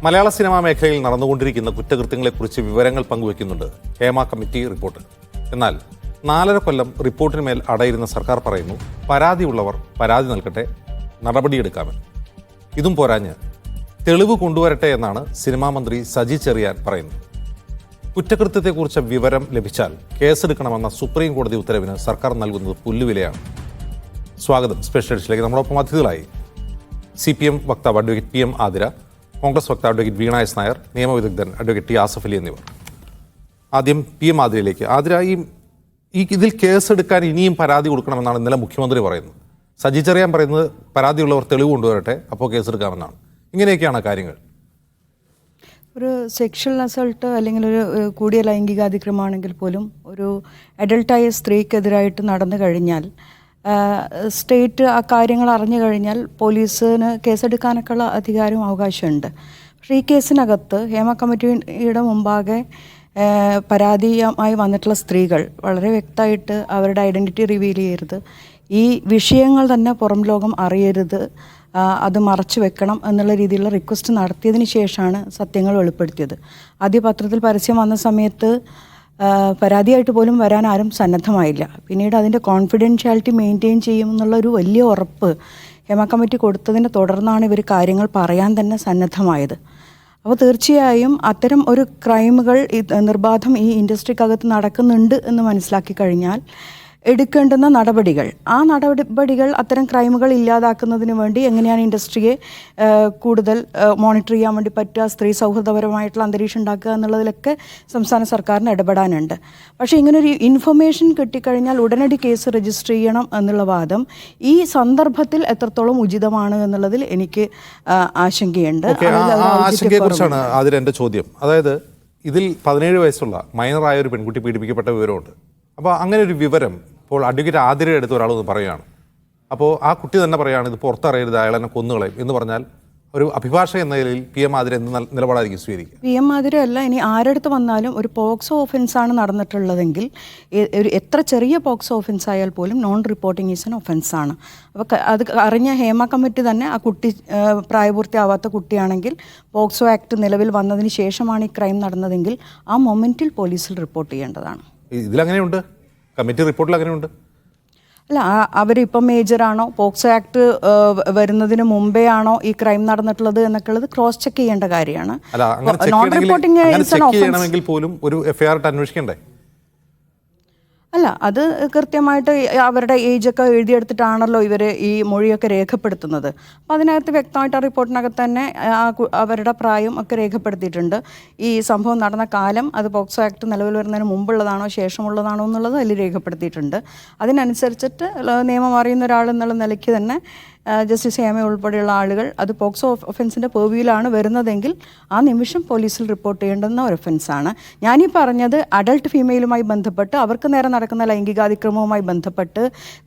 മലയാള cinema മേഖലയിൽ നടന്നുകൊണ്ടിരിക്കുന്ന കുറ്റകൃത്യങ്ങളെക്കുറിച്ച് വിവരങ്ങൾ പങ്കുവയ്ക്കുന്നുണ്ട് ഹേമ കമ്മിറ്റി റിപ്പോർട്ട്. എന്നാൽ 4.5 കൊല്ലം റിപ്പോർട്ടിന്മേൽ അടയിരുന്ന സർക്കാർ പറയുന്നു പരാതിയുള്ളവർ പരാതി നൽകട്ടെ, നടപടിയെടുക്കാമെന്ന്. ഇതും പോരാഞ്ഞ് തെളിവ് കൊണ്ടുവരട്ടെ എന്നാണ് സിനിമാ മന്ത്രി സജി ചെറിയാൻ പറയുന്നത്. കുറ്റകൃത്യത്തെക്കുറിച്ച് വിവരം ലഭിച്ചാൽ കേസെടുക്കണമെന്ന സുപ്രീം കോടതി ഉത്തരവിന് സർക്കാർ നൽകുന്നത് പുല്ലുവിലയാണ്. സ്വാഗതം സ്പെഷ്യൽ എഡിഷനിലേക്ക്. നമ്മളൊപ്പം അതിഥികളായി CPM വക്താവ് അഡ്വക്കേറ്റ് PM ആതിര, കോൺഗ്രസ് വക്താവ് അഡ്വക്കേറ്റ് വീണ എസ് നായർ, നിയമവിദഗ്ധൻ അഡ്വക്കേറ്റ് T ആസഫ് അലി എന്നിവർ. ആദ്യം PM ആതിരയിലേക്ക്. ആതിര, ഇതിൽ കേസെടുക്കാൻ ഇനിയും പരാതി കൊടുക്കണമെന്നാണ് ഇന്നലെ മുഖ്യമന്ത്രി പറയുന്നത്. സജി ചെറിയാൻ പറയുന്നത് പരാതിയുള്ളവർ തെളിവ് കൊണ്ടുവരട്ടെ, അപ്പോൾ കേസെടുക്കാമെന്നാണ്. ഇങ്ങനെയൊക്കെയാണ് കാര്യങ്ങൾ. ഒരു സെക്ഷൽ അസൾട്ട് അല്ലെങ്കിൽ ഒരു കൂടിയ ലൈംഗികാതിക്രമമാണെങ്കിൽ പോലും ഒരു അഡൾട്ടായ സ്ത്രീക്കെതിരായിട്ട് നടന്നു കഴിഞ്ഞാൽ സ്റ്റേറ്റ് ആ കാര്യങ്ങൾ അറിഞ്ഞു കഴിഞ്ഞാൽ പോലീസിന് കേസെടുക്കാനൊക്കെയുള്ള അധികാരവും അവകാശമുണ്ട്. പക്ഷേ ഈ കേസിനകത്ത് ഹേമ കമ്മിറ്റിയുടെ മുമ്പാകെ പരാതിയുമായി വന്നിട്ടുള്ള സ്ത്രീകൾ വളരെ വ്യക്തമായിട്ട് അവരുടെ ഐഡൻറ്റിറ്റി റിവീൽ ചെയ്യരുത്, ഈ വിഷയങ്ങൾ തന്നെ പുറം ലോകം അറിയരുത്, അത് മറച്ചു വെക്കണം എന്നുള്ള രീതിയിലുള്ള റിക്വസ്റ്റ് നടത്തിയതിന് ശേഷമാണ് സത്യങ്ങൾ വെളിപ്പെടുത്തിയത്. ആദ്യ പത്രത്തിൽ പരസ്യം വന്ന സമയത്ത് പരാതിയായിട്ട് പോലും വരാൻ ആരും സന്നദ്ധമായില്ല. പിന്നീട് അതിൻ്റെ കോൺഫിഡൻഷ്യാലിറ്റി മെയിൻറ്റെയിൻ ചെയ്യുമെന്നുള്ളൊരു വലിയ ഉറപ്പ് ഹേമ കമ്മിറ്റി കൊടുത്തതിനെ തുടർന്നാണ് ഇവർ കാര്യങ്ങൾ പറയാൻ തന്നെ സന്നദ്ധമായത്. അപ്പോൾ തീർച്ചയായും അത്തരം ഒരു ക്രൈമുകൾ നിർബാധം ഈ ഇൻഡസ്ട്രിക്കകത്ത് നടക്കുന്നുണ്ട് എന്ന് മനസ്സിലാക്കി കഴിഞ്ഞാൽ എടുക്കേണ്ടുന്ന നടപടികൾ, ആ നടപടികൾ അത്തരം ക്രൈമുകൾ ഇല്ലാതാക്കുന്നതിന് വേണ്ടി എങ്ങനെയാണ് ഇൻഡസ്ട്രിയെ കൂടുതൽ മോണിറ്റർ ചെയ്യാൻ വേണ്ടി പറ്റുക, സ്ത്രീ സൗഹൃദപരമായിട്ടുള്ള അന്തരീക്ഷം ഉണ്ടാക്കുക എന്നുള്ളതിലൊക്കെ സംസ്ഥാന സർക്കാരിന് ഇടപെടാനുണ്ട്. പക്ഷേ ഇങ്ങനൊരു ഇൻഫർമേഷൻ കിട്ടിക്കഴിഞ്ഞാൽ ഉടനടി കേസ് രജിസ്റ്റർ ചെയ്യണം എന്നുള്ള വാദം ഈ സന്ദർഭത്തിൽ എത്രത്തോളം ഉചിതമാണ് എന്നുള്ളതിൽ എനിക്ക് ആശങ്കയുണ്ട്. ആശങ്കയെക്കുറിച്ചാണ് അതിൽ എൻ്റെ ചോദ്യം. അതായത് ഇതിൽ 17 വയസ്സുള്ള മൈനറായ ഒരു പെൺകുട്ടി പീഡിപ്പിക്കപ്പെട്ട വിവരമുണ്ട്. അപ്പോൾ അങ്ങനെ ഒരു വിവരം ഇപ്പോൾ അഡ്വക്കേറ്റ് ആതിരയുടെ അടുത്ത് ഒരാളൊന്ന് പറയുകയാണ്. അപ്പോൾ ആ കുട്ടി തന്നെ പറയുകയാണ് ഇത് പുറത്തറിയരുത്, അയാൾ എന്നെ കൊന്നുകളയും എന്ന് പറഞ്ഞാൽ ഒരു അഭിഭാഷക എന്ന നിലയിൽ PM ആതിര എന്ത് നിലപാടായിരിക്കും സ്വീകരിക്കുക? PM ആതിര അല്ല, ഇനി ആരെടുത്ത് വന്നാലും ഒരു പോക്സോ ഒഫൻസാണ് നടന്നിട്ടുള്ളതെങ്കിൽ, ഒരു എത്ര ചെറിയ പോക്സോ ഒഫൻസ് ആയാൽ പോലും നോൺ റിപ്പോർട്ടിംഗ് ഈസ് എൻ ഒഫൻസാണ്. അപ്പോൾ അത് അറിഞ്ഞ ഹേമ കമ്മിറ്റി തന്നെ ആ കുട്ടി പ്രായപൂർത്തിയാവാത്ത കുട്ടിയാണെങ്കിൽ പോക്സോ ആക്ട് നിലവിൽ വന്നതിന് ശേഷമാണ് ഈ ക്രൈം നടന്നതെങ്കിൽ ആ മൊമെൻറ്റിൽ പോലീസിൽ റിപ്പോർട്ട് ചെയ്യേണ്ടതാണ്. ഇതിലങ്ങനെയുണ്ട്, കമ്മിറ്റി റിപ്പോർട്ടിൽ അങ്ങനെയുണ്ട്. അല്ല, അവരിപ്പം മേജറാണോ, പോക്സോ ആക്ട് വരുന്നതിന് മുമ്പേ ആണോ ഈ ക്രൈം നടന്നിട്ടുള്ളത് എന്നൊക്കെ ഉള്ളത് ക്രോസ് ചെക്ക് ചെയ്യേണ്ട കാര്യമാണ്. നോൺ റിപ്പോർട്ടിംഗ് പോലും ഒരു FIR അന്വേഷിക്കണ്ടേ? അല്ല, അത് കൃത്യമായിട്ട് അവരുടെ ഏജൊക്കെ എഴുതിയെടുത്തിട്ടാണല്ലോ ഇവർ ഈ മൊഴിയൊക്കെ രേഖപ്പെടുത്തുന്നത്. അപ്പോൾ അതിനകത്ത് വ്യക്തമായിട്ട് ആ റിപ്പോർട്ടിനകത്ത് തന്നെ അവരുടെ പ്രായം ഒക്കെ രേഖപ്പെടുത്തിയിട്ടുണ്ട്. ഈ സംഭവം നടന്ന കാലം അത് പോക്സോ ആക്ട് നിലവിൽ വരുന്നതിന് മുമ്പുള്ളതാണോ ശേഷമുള്ളതാണോ എന്നുള്ളത് അതിൽ രേഖപ്പെടുത്തിയിട്ടുണ്ട്. അതിനനുസരിച്ചിട്ട് നിയമം അറിയുന്ന ഒരാൾ എന്നുള്ള നിലയ്ക്ക് തന്നെ ജസ്റ്റിസ് ഹേമ ഉൾപ്പെടെയുള്ള ആളുകൾ അത് പോക്സോ ഒഫൻസിൻ്റെ പേർവ്യൂവിലാണ് വരുന്നതെങ്കിൽ ആ നിമിഷം പോലീസിൽ റിപ്പോർട്ട് ചെയ്യേണ്ടുന്ന ഒരു ഒഫൻസാണ്. ഞാനീ പറഞ്ഞത് അഡൾട്ട് ഫീമെയിലുമായി ബന്ധപ്പെട്ട് അവർക്ക് നേരെ നടക്കുന്ന ലൈംഗികാതിക്രമവുമായി ബന്ധപ്പെട്ട്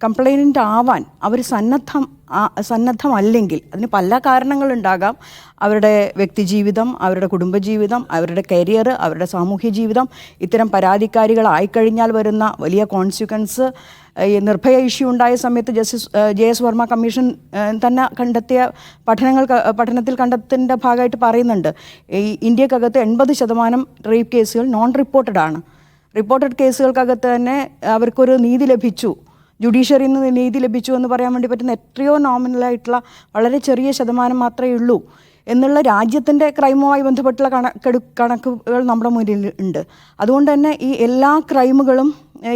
കംപ്ലൈനൻ്റ് ആവാൻ അവർ സന്നദ്ധമല്ലെങ്കിൽ അതിന് പല കാരണങ്ങളുണ്ടാകാം. അവരുടെ വ്യക്തിജീവിതം, അവരുടെ കുടുംബജീവിതം, അവരുടെ കരിയർ, അവരുടെ സാമൂഹ്യ ജീവിതം, ഇത്തരം പരാതിക്കാരികളായിക്കഴിഞ്ഞാൽ വരുന്ന വലിയ കോൺസിക്വൻസ്. നിർഭയ ഇഷ്യൂ ഉണ്ടായ സമയത്ത് ജസ്റ്റിസ് JS വർമ്മ കമ്മീഷൻ തന്നെ കണ്ടെത്തിയ പഠനത്തിൽ കണ്ടെത്തിൻ്റെ ഭാഗമായിട്ട് പറയുന്നുണ്ട് ഈ ഇന്ത്യക്കകത്ത് 80% റേപ്പ് കേസുകൾ നോൺ റിപ്പോർട്ടഡ് ആണ്. റിപ്പോർട്ടഡ് കേസുകൾക്കകത്ത് തന്നെ അവർക്കൊരു നീതി ലഭിച്ചു, ജുഡീഷ്യറിയിൽ നിന്ന് നീതി ലഭിച്ചു എന്ന് പറയാൻ വേണ്ടി പറ്റുന്ന എത്രയോ നോമിനലായിട്ടുള്ള വളരെ ചെറിയ ശതമാനം മാത്രമേ ഉള്ളൂ എന്നുള്ള രാജ്യത്തിൻ്റെ ക്രൈമുമായി ബന്ധപ്പെട്ടുള്ള കണക്കുകൾ നമ്മുടെ മുന്നിൽ ഉണ്ട്. അതുകൊണ്ട് തന്നെ ഈ എല്ലാ ക്രൈമുകളും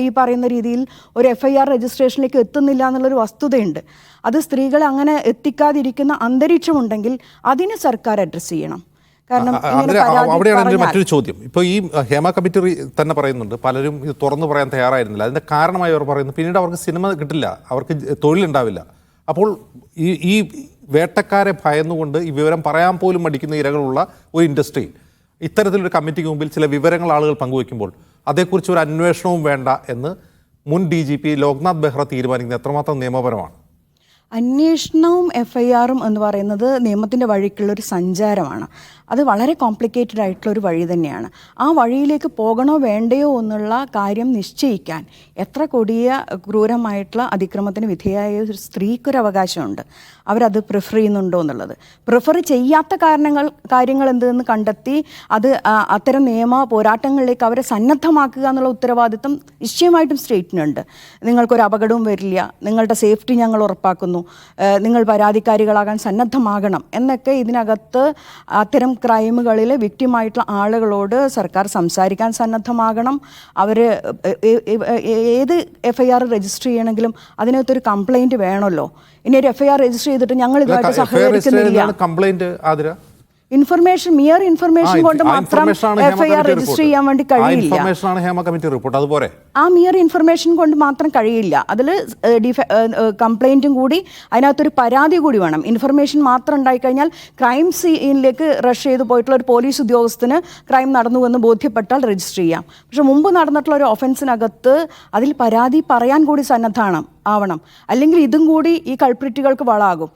ഈ പറയുന്ന രീതിയിൽ ഒരു FIR രജിസ്ട്രേഷനിലേക്ക് എത്തുന്നില്ല എന്നുള്ളൊരു വസ്തുതയുണ്ട്. അത് സ്ത്രീകളെ അങ്ങനെ എത്തിക്കാതിരിക്കുന്ന അന്തരീക്ഷമുണ്ടെങ്കിൽ അതിന് സർക്കാർ അഡ്രസ്സ് ചെയ്യണം. കാരണം അവിടെയാണ് മറ്റൊരു ചോദ്യം. ഇപ്പോൾ ഈ ഹേമ കമ്മിറ്റി തന്നെ പറയുന്നുണ്ട് പലരും ഇത് തുറന്നു പറയാൻ തയ്യാറായിരുന്നില്ല. അതിൻ്റെ കാരണമായി അവർ പറയുന്നു പിന്നീട് അവർക്ക് സിനിമ കിട്ടില്ല, അവർക്ക് തൊഴിലുണ്ടാവില്ല. അപ്പോൾ ഈ വേട്ടക്കാരെ ഭയന്നുകൊണ്ട് ഈ വിവരം പറയാൻ പോലും മടിക്കുന്ന ഇരകളുള്ള ഒരു ഇൻഡസ്ട്രിയിൽ ഇത്തരത്തിലൊരു കമ്മിറ്റിക്ക് മുമ്പിൽ ചില വിവരങ്ങൾ ആളുകൾ പങ്കുവയ്ക്കുമ്പോൾ അതേക്കുറിച്ച് ഒരു അന്വേഷണവും വേണ്ട എന്ന് മുൻ DGP ലോക്നാഥ് ബെഹ്റ തീരുമാനിക്കുന്നത് എത്രമാത്രം നിയമപരമാണ്? അന്വേഷണവും FIRഉം എന്ന് പറയുന്നത് നിയമത്തിൻ്റെ വഴിക്കുള്ളൊരു സഞ്ചാരമാണ്. അത് വളരെ കോംപ്ലിക്കേറ്റഡ് ആയിട്ടുള്ള ഒരു വഴി തന്നെയാണ്. ആ വഴിയിലേക്ക് പോകണോ വേണ്ടയോ എന്നുള്ള കാര്യം നിശ്ചയിക്കാൻ എത്ര കൊടിയ ക്രൂരമായിട്ടുള്ള അതിക്രമത്തിന് വിധേയമായ ഒരു സ്ത്രീക്കൊരു അവകാശമുണ്ട്. അവരത് പ്രിഫർ ചെയ്യുന്നുണ്ടോ എന്നുള്ളത്. പ്രിഫർ ചെയ്യാത്ത കാര്യങ്ങൾ എന്തെന്ന് കണ്ടെത്തി അത് അത്തരം നിയമ പോരാട്ടങ്ങളിലേക്ക് അവരെ സന്നദ്ധമാക്കുക എന്നുള്ള ഉത്തരവാദിത്വം നിശ്ചയമായിട്ടും സ്റ്റേറ്റിനുണ്ട്. നിങ്ങൾക്കൊരു അപകടവും വരില്ല, നിങ്ങളുടെ സേഫ്റ്റി ഞങ്ങൾ ഉറപ്പാക്കുന്നു, നിങ്ങൾ പരാതിക്കാരികളാകാൻ സന്നദ്ധമാകണം എന്നൊക്കെ ഇതിനകത്ത് അത്തരം ക്രൈമുകളിൽ വിക്റ്റിമായിട്ടുള്ള ആളുകളോട് സർക്കാർ സംസാരിക്കാൻ സന്നദ്ധമാകണം. അവർ ഏത് FIR രജിസ്റ്റർ ചെയ്യണമെങ്കിലും അതിനകത്തൊരു കംപ്ലൈൻറ്റ് വേണമല്ലോ. ഇനി ഒരു FIR രജിസ്റ്റർ ചെയ്തിട്ട് ഞങ്ങൾ ഇതുമായിട്ട് സഹകരിക്കുന്നില്ല, കംപ്ലൈന്റ് ആതിര ഇൻഫർമേഷൻ കൊണ്ട് മാത്രം FIR രജിസ്റ്റർ ചെയ്യാൻ വേണ്ടി കഴിയില്ല. ഹേമ കമ്മിറ്റി റിപ്പോർട്ട് അതുപോലെ ആ മിയർ ഇൻഫർമേഷൻ കൊണ്ട് മാത്രം കഴിയില്ല. അതിൽ കംപ്ലൈൻറ്റും കൂടി അതിനകത്തൊരു പരാതി കൂടി വേണം. ഇൻഫർമേഷൻ മാത്രം ഉണ്ടായിക്കഴിഞ്ഞാൽ ക്രൈം സീനിലേക്ക് റഷ് ചെയ്ത് പോയിട്ടുള്ള ഒരു പോലീസ് ഉദ്യോഗസ്ഥന് ക്രൈം നടന്നുവെന്ന് ബോധ്യപ്പെട്ടാൽ രജിസ്റ്റർ ചെയ്യാം. പക്ഷെ മുമ്പ് നടന്നിട്ടുള്ള ഒരു ഒഫൻസിനകത്ത് അതിൽ പരാതി പറയാൻ കൂടി ആവണം. അല്ലെങ്കിൽ ഇതും കൂടി ഈ കൾപ്രിറ്റുകൾക്ക് വളാകും.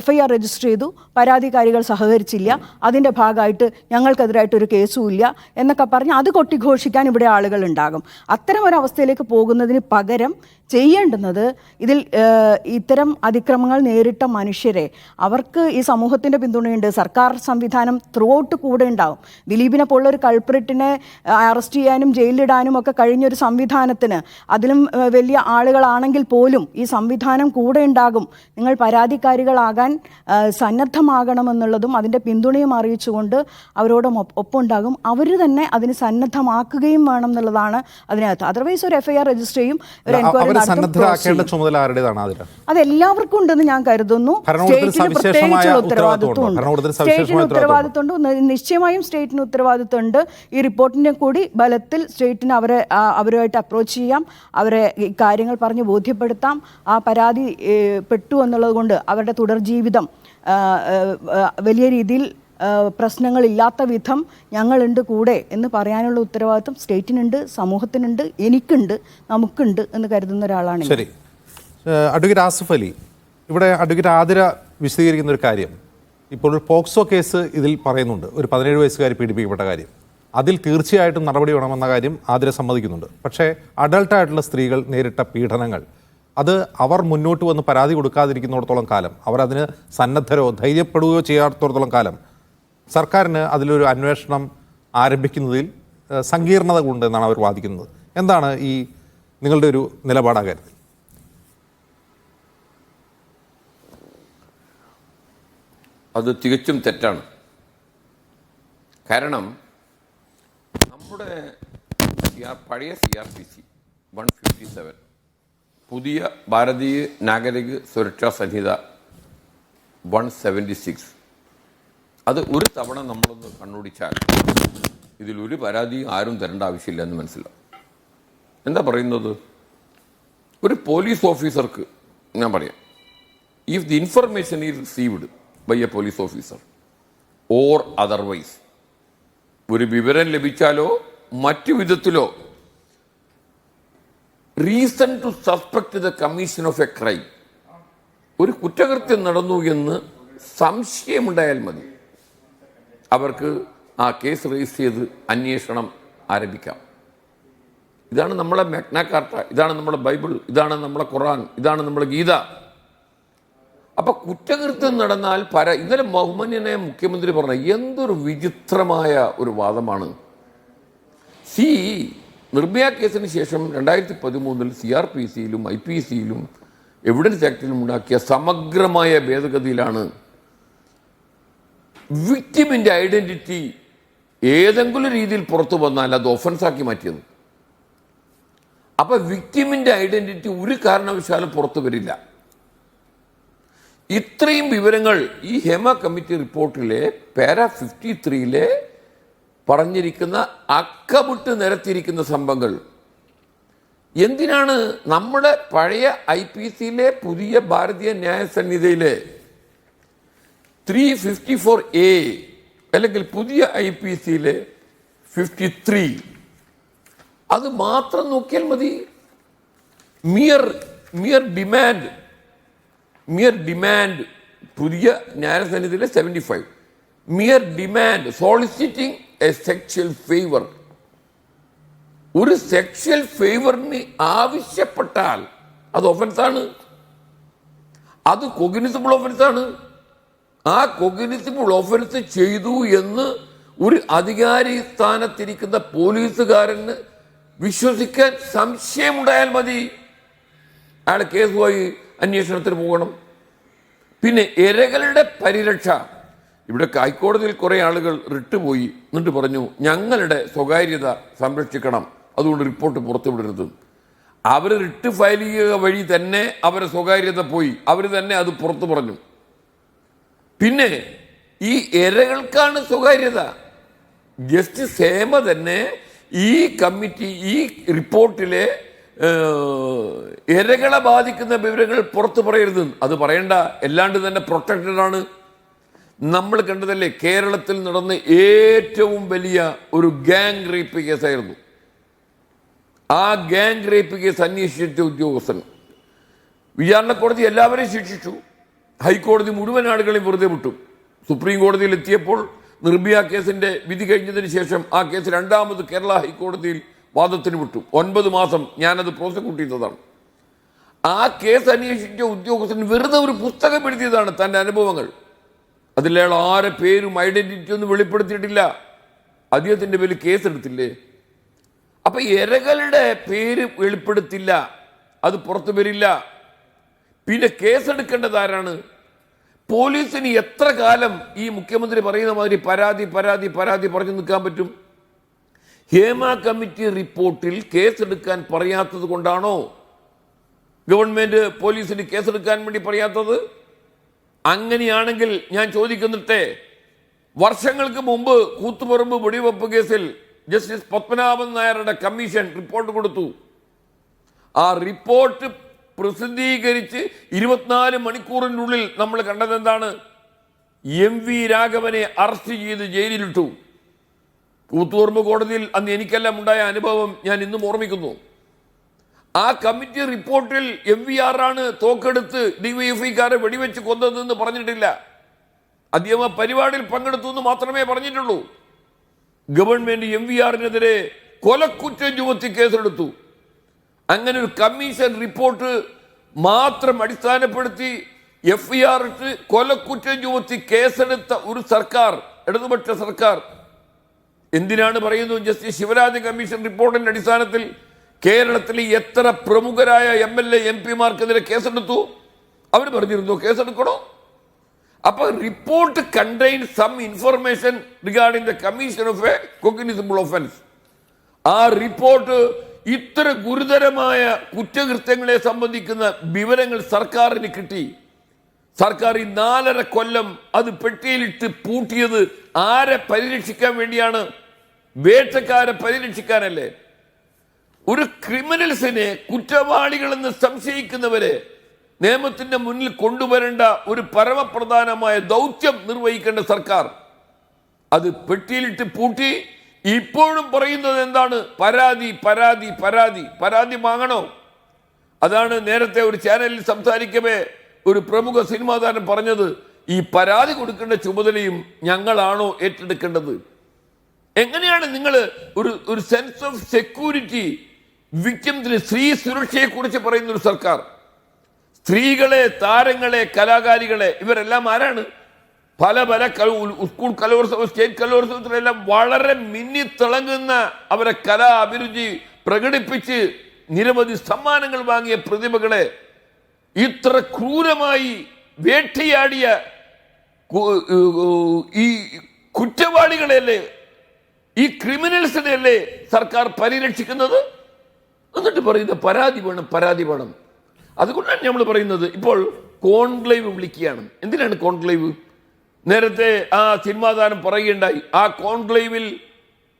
FIR രജിസ്റ്റർ ചെയ്തു, പരാതിക്കാരികൾ സഹകരിച്ചില്ല, അതിൻ്റെ ഭാഗമായിട്ട് ഞങ്ങൾക്കെതിരായിട്ടൊരു കേസും ഇല്ല എന്നൊക്കെ പറഞ്ഞ് അത് കൊട്ടിഘോഷിക്കാൻ ഇവിടെ ആളുകൾ ഉണ്ടാകും. അത്തരം ഒരവസ്ഥയിലേക്ക് പോകുന്നതിന് പകരം ചെയ്യേണ്ടുന്നത് ഇതിൽ ഇത്തരം അതിക്രമങ്ങൾ നേരിട്ട മനുഷ്യരെ അവർക്ക് ഈ സമൂഹത്തിൻ്റെ പിന്തുണയുണ്ട്, സർക്കാർ സംവിധാനം ത്രൂ ഔട്ട് കൂടെ ഉണ്ടാവും. ദിലീപിനെ പോലുള്ളൊരു കൾപ്രിറ്റിനെ അറസ്റ്റ് ചെയ്യാനും ജയിലിലിടാനും ഒക്കെ കഴിഞ്ഞൊരു സംവിധാനത്തിന് അതിലും വലിയ ആളുകളാണെങ്കിൽ പോലും ഈ സംവിധാനം കൂടെ ഉണ്ടാകും. നിങ്ങൾ പരാതിക്കാരികളാകാൻ സന്നദ്ധമാകണമെന്നുള്ളതും അതിൻ്റെ പിന്തുണയും അറിയിച്ചുകൊണ്ട് അവരോടും ഒപ്പമുണ്ടാകും. അവർ തന്നെ അതിന് സന്നദ്ധമാക്കുകയും വേണം എന്നുള്ളതാണ് അതിനകത്ത്. അതർവൈസ് ഒരു FIR രജിസ്റ്റർ ചെയ്യും, ഒരു എൻക്വയറി അതെല്ലാവർക്കും ഉണ്ടെന്ന് ഞാൻ കരുതുന്നു. സ്റ്റേറ്റിന് പ്രത്യേകിച്ചുള്ള ഉത്തരവാദിത്വമുണ്ട്. നിശ്ചയമായും സ്റ്റേറ്റിന് ഉത്തരവാദിത്വമുണ്ട്. ഈ റിപ്പോർട്ടിന്റെ കൂടി ബലത്തിൽ സ്റ്റേറ്റിന് അവരുമായിട്ട് അപ്രോച്ച് ചെയ്യാം, അവരെ ഈ കാര്യങ്ങൾ പറഞ്ഞ് ബോധ്യപ്പെടുത്താം. ആ പരാതി പെട്ടു എന്നുള്ളത് കൊണ്ട് അവരുടെ തുടർ ജീവിതം വലിയ രീതിയിൽ പ്രശ്നങ്ങളില്ലാത്ത വിധം ഞങ്ങളുണ്ട് കൂടെ എന്ന് പറയാനുള്ള ഉത്തരവാദിത്വം സ്റ്റേറ്റിനുണ്ട്, സമൂഹത്തിനുണ്ട്, എനിക്കുണ്ട്, നമുക്കുണ്ട് എന്ന് കരുതുന്ന ഒരാളാണ്. ശരി. അഡ്വക്കേറ്റ് ആസിഫ് അലി, ഇവിടെ അഡ്വക്കേറ്റ് ആതിര വിശദീകരിക്കുന്ന ഒരു കാര്യം, ഇപ്പോൾ പോക്സോ കേസ് ഇതിൽ പറയുന്നുണ്ട്, ഒരു 17 വയസ്സുകാരി പീഡിപ്പിക്കപ്പെട്ട കാര്യം. അതിൽ തീർച്ചയായിട്ടും നടപടി വേണമെന്ന കാര്യം ആതിര സമ്മതിക്കുന്നുണ്ട്. പക്ഷേ അഡൾട്ടായിട്ടുള്ള സ്ത്രീകൾ നേരിട്ട പീഡനങ്ങൾ അത് അവർ മുന്നോട്ട് വന്ന് പരാതി കൊടുക്കാതിരിക്കുന്നിടത്തോളം കാലം, അവർ അതിന് സന്നദ്ധരോ ധൈര്യപ്പെടുകയോ ചെയ്യാത്തിടത്തോളം കാലം സർക്കാരിന് അതിലൊരു അന്വേഷണം ആരംഭിക്കുന്നതിൽ സങ്കീർണത ഉണ്ട് എന്നാണ് അവർ വാദിക്കുന്നത്. എന്താണ് ഈ നിങ്ങളുടെ ഒരു നിലപാടാ കാര്യത്തിൽ? അത് തികച്ചും തെറ്റാണ്. കാരണം നമ്മുടെ പഴയ CRPC 157, പുതിയ ഭാരതീയ നാഗരിക സുരക്ഷാ സംഹിത 176, അത് ഒരു തവണ നമ്മളൊന്ന് കണ്ണോടിച്ചാൽ ഇതിലൊരു പരാതി ആരും തരേണ്ട ആവശ്യമില്ല എന്ന് മനസ്സിലാവും. എന്താ പറയുന്നത്? ഒരു പോലീസ് ഓഫീസർക്ക് ഞാൻ പറയാം, if the information is received by a police officer or otherwise, ഒരു വിവരം ലഭിച്ചാലോ മറ്റു വിധത്തിലോ reason to suspect the commission of a crime, ഒരു കുറ്റകൃത്യം നടന്നു എന്ന് സംശയമുണ്ടായാൽ മതി, അവർക്ക് ആ കേസ് രജിസ്റ്റർ ചെയ്ത് അന്വേഷണം ആരംഭിക്കാം. ഇതാണ് നമ്മളെ മാഗ്ന കാർട്ട, ഇതാണ് നമ്മുടെ ബൈബിൾ, ഇതാണ് നമ്മളെ ഖുർആൻ, ഇതാണ് നമ്മുടെ ഗീത. അപ്പൊ കുറ്റകൃത്യം നടന്നാൽ ഇന്നലെ ബഹുമാന്യനായ മുഖ്യമന്ത്രി പറഞ്ഞ എന്തൊരു വിചിത്രമായ ഒരു വാദമാണ്. നിർഭയ കേസിന് ശേഷം 2013 CRPCയിലും IPCയിലും എവിഡൻസ് ആക്ടിലും ഉണ്ടാക്കിയ സമഗ്രമായ ഭേദഗതിയിലാണ് വിക്ടിമിൻ്റെ ഐഡന്റിറ്റി ഏതെങ്കിലും രീതിയിൽ പുറത്തു വന്നാൽ അത് ഒഫൻസാക്കി മാറ്റിയത്. അപ്പൊ വിക്ടിമിൻ്റെ ഐഡന്റിറ്റി ഒരു കാരണവശാലും പുറത്തു വരില്ല. ഇത്രയും വിവരങ്ങൾ ഈ ഹേമ കമ്മിറ്റി റിപ്പോർട്ടിലെ പാരാ 53 പറഞ്ഞിരിക്കുന്ന അക്കമിട്ട് നിരത്തിയിരിക്കുന്ന സംഭവങ്ങൾ എന്തിനാണ് നമ്മുടെ പഴയ IPCയിലെ പുതിയ ഭാരതീയ ന്യായ സംഹിതയിലെ 354A അല്ലെങ്കിൽ പുതിയ IPCയിലെ 53 അത് മാത്രം നോക്കിയാൽ മതി. മിയർ ഡിമാൻഡ് പുതിയ ന്യായസന്നിധിയിലെ 75, mere demand soliciting a sexual favour. ഒരു സെക്ഷൽ ഫേവറിന് ആവശ്യപ്പെട്ടാൽ അത് ഒഫൻസാണ്, അത് കൊഗ്നിസിബിൾ ഒഫൻസാണ്. ആ കൊഗ്നിസിബിൾ ഒഫൻസ് ചെയ്തു എന്ന് ഒരു അധികാരി സ്ഥാനത്തിരിക്കുന്ന പോലീസുകാരന് വിശ്വസിക്കാൻ സംശയമുണ്ടായാൽ മതി, അയാൾ കേസുമായി അന്വേഷണത്തിന് പോകണം. പിന്നെ ഇരകളുടെ പരിരക്ഷ, ഇവിടെ ഹൈക്കോടതിയിൽ കുറേ ആളുകൾ റിട്ടുപോയി എന്നിട്ട് പറഞ്ഞു ഞങ്ങളുടെ സ്വകാര്യത സംരക്ഷിക്കണം, അതുകൊണ്ട് റിപ്പോർട്ട് പുറത്തുവിടരുത്. അവർ റിട്ട് ഫയൽ ചെയ്യുക വഴി തന്നെ അവരെ സ്വകാര്യത പോയി, അവർ തന്നെ അത് പുറത്തു പറഞ്ഞു. പിന്നെ ഈ ഇരകൾക്കാണ് സ്വകാര്യത. ജസ്റ്റിസ് ഹേമ തന്നെ ഈ കമ്മിറ്റി ഈ റിപ്പോർട്ടിലെ ഇരകളെ ബാധിക്കുന്ന വിവരങ്ങൾ പുറത്തു പറയരുത്, അത് പറയണ്ട, എല്ലാണ്ട് തന്നെ പ്രൊട്ടക്റ്റഡ് ആണ്. നമ്മൾ കണ്ടതല്ലേ കേരളത്തിൽ നടന്ന ഏറ്റവും വലിയ ഒരു ഗാങ് റേപ്പ് കേസായിരുന്നു. ആ ഗാങ് റേപ്പ് കേസ് അന്വേഷിച്ച ഉദ്യോഗസ്ഥൻ വിചാരണ കോടതി എല്ലാവരെയും ശിക്ഷിച്ചു, ഹൈക്കോടതി മുഴുവൻ ആളുകളെയും വെറുതെ വിട്ടു. സുപ്രീം കോടതിയിൽ എത്തിയപ്പോൾ നിർഭയ കേസിന്റെ വിധി കഴിഞ്ഞതിന് ശേഷം ആ കേസ് രണ്ടാമത് കേരള ഹൈക്കോടതിയിൽ വാദത്തിന് വിട്ടു. 9 മാസം ഞാനത് പ്രോസിക്യൂട്ട് ചെയ്തതാണ്. ആ കേസ് അന്വേഷിച്ച ഉദ്യോഗസ്ഥൻ വെറുതെ ഒരു പുസ്തകം എഴുതിയതാണ് തൻ്റെ അനുഭവങ്ങൾ. അതിലയാൾ ആരെ പേരും ഐഡന്റിറ്റി ഒന്നും വെളിപ്പെടുത്തിയിട്ടില്ല. അദ്ദേഹത്തിന്റെ പേരിൽ കേസെടുത്തില്ലേ? അപ്പൊ ഇരകളുടെ പേര് വെളിപ്പെടുത്തില്ല, അത് പുറത്തു വരില്ല. പിന്നെ കേസെടുക്കേണ്ടത് ആരാണ്? പോലീസിന് എത്ര കാലം ഈ മുഖ്യമന്ത്രി പറയുന്ന മാതിരി പരാതി പരാതി പരാതി പറഞ്ഞു നിൽക്കാൻ പറ്റും? ഹേമ കമ്മിറ്റി റിപ്പോർട്ടിൽ കേസെടുക്കാൻ പറയാത്തത് കൊണ്ടാണോ ഗവൺമെന്റ് പോലീസിന് കേസെടുക്കാൻ വേണ്ടി പറയാത്തത്? അങ്ങനെയാണെങ്കിൽ ഞാൻ ചോദിക്കുന്നിട്ടേ, വർഷങ്ങൾക്ക് മുമ്പ് കൂത്തുപറമ്പ് വെടിവെപ്പ് കേസിൽ ജസ്റ്റിസ് പത്മനാഭൻ നായരുടെ കമ്മീഷൻ റിപ്പോർട്ട് കൊടുത്തു. ആ റിപ്പോർട്ട് പ്രസിദ്ധീകരിച്ച് 24 മണിക്കൂറിനുള്ളിൽ നമ്മൾ കണ്ടത് എന്താണ്? MV രാഘവനെ അറസ്റ്റ് ചെയ്ത് ജയിലിലിട്ടു. കൂത്തുപറമ്പ് കോടതിയിൽ അന്ന് എനിക്കെല്ലാം ഉണ്ടായ അനുഭവം ഞാൻ ഇന്നും ഓർമ്മിക്കുന്നു. ആ കമ്മിറ്റി റിപ്പോർട്ടിൽ MVR ആണ് തോക്കെടുത്ത് DYFIക്കാരെ വെടിവെച്ച് കൊന്നതെന്ന് പറഞ്ഞിട്ടില്ല. അദ്ദേഹം ആ പരിപാടിയിൽ പങ്കെടുത്തു എന്ന് മാത്രമേ പറഞ്ഞിട്ടുള്ളൂ. ഗവൺമെന്റ് MVRനെതിരെ കൊലക്കുറ്റം ചുമത്തി കേസെടുത്തു. അങ്ങനെ ഒരു കമ്മീഷൻ റിപ്പോർട്ട് മാത്രം അടിസ്ഥാനപ്പെടുത്തി FIR ഇട്ട് കൊലക്കുറ്റം ചുമത്തി കേസെടുത്ത ഒരു സർക്കാർ, ഇടതുപക്ഷ സർക്കാർ, എന്തിനാണ് പറയുന്നത്? ജസ്റ്റിസ് ശിവരാജൻ കമ്മീഷൻ റിപ്പോർട്ടിന്റെ അടിസ്ഥാനത്തിൽ കേരളത്തിലെ എത്ര പ്രമുഖരായ MLA MP മാർക്കെതിരെ കേസെടുത്തു? അവർ പറഞ്ഞിരുന്നു കേസെടുക്കണോ? അപ്പൊ report contain some information regarding the commission of a cognizable offence. ആ റിപ്പോർട്ട് ഇത്ര ഗുരുതരമായ കുറ്റകൃത്യങ്ങളെ സംബന്ധിക്കുന്ന വിവരങ്ങൾ സർക്കാരിന് കിട്ടി. സർക്കാർ ഈ 4.5 കൊല്ലം അത് പെട്ടിയിലിട്ട് പൂട്ടിയത് ആരെ പരിരക്ഷിക്കാൻ വേണ്ടിയാണ്? വേട്ടക്കാരെ പരിരക്ഷിക്കാനല്ലേ? ഒരു ക്രിമിനൽസിനെ, കുറ്റവാളികളെന്ന് സംശയിക്കുന്നവരെ നിയമത്തിന്റെ മുന്നിൽ കൊണ്ടുവരേണ്ട ഒരു പരമപ്രധാനമായ ദൗത്യം നിർവഹിക്കേണ്ട സർക്കാർ അത് പെട്ടിയിലിട്ട് പൂട്ടി. ഇപ്പോഴും പറയുന്നത് എന്താണ്? പരാതി പരാതി പരാതി. പരാതി വാങ്ങണോ? അതാണ് നേരത്തെ ഒരു ചാനലിൽ സംസാരിക്കവേ ഒരു പ്രമുഖ സിനിമാ താരം പറഞ്ഞത്, ഈ പരാതി കൊടുക്കേണ്ട ചുമതലയും ഞങ്ങളാണോ ഏറ്റെടുക്കേണ്ടത്? എങ്ങനെയാണ് നിങ്ങൾ ഒരു സെൻസ് ഓഫ് സെക്യൂരിറ്റി വിക്ടിംസിന്, സ്ത്രീ സുരക്ഷയെ കുറിച്ച് പറയുന്ന ഒരു സർക്കാർ? സ്ത്രീകളെ, താരങ്ങളെ, കലാകാരികളെ, ഇവരെല്ലാം ആരാണ്? പല സ്കൂൾ കലോത്സവം, സ്റ്റേറ്റ് കലോത്സവത്തിലെല്ലാം വളരെ മിന്നിത്തിളങ്ങുന്ന അവരെ കലാ അഭിരുചി പ്രകടിപ്പിച്ച് നിരവധി സമ്മാനങ്ങൾ വാങ്ങിയ പ്രതിഭകളെ ഇത്ര ക്രൂരമായി വേട്ടയാടിയ ഈ കുറ്റവാളികളെയല്ലേ, ഈ ക്രിമിനൽസിനെയല്ലേ സർക്കാർ പരിരക്ഷിക്കുന്നത്? എന്നിട്ട് പറയുന്നത് പരാതി വേണം, പരാതി വേണം. അതുകൊണ്ടാണ് നമ്മൾ പറയുന്നത് ഇപ്പോൾ കോൺക്ലേവ് വിളിക്കുകയാണ്. എന്തിനാണ് കോൺക്ലേവ്? നേരത്തെ ആ സിനിമാ താരം പറയുകയുണ്ടായി, ആ കോൺക്ലേവിൽ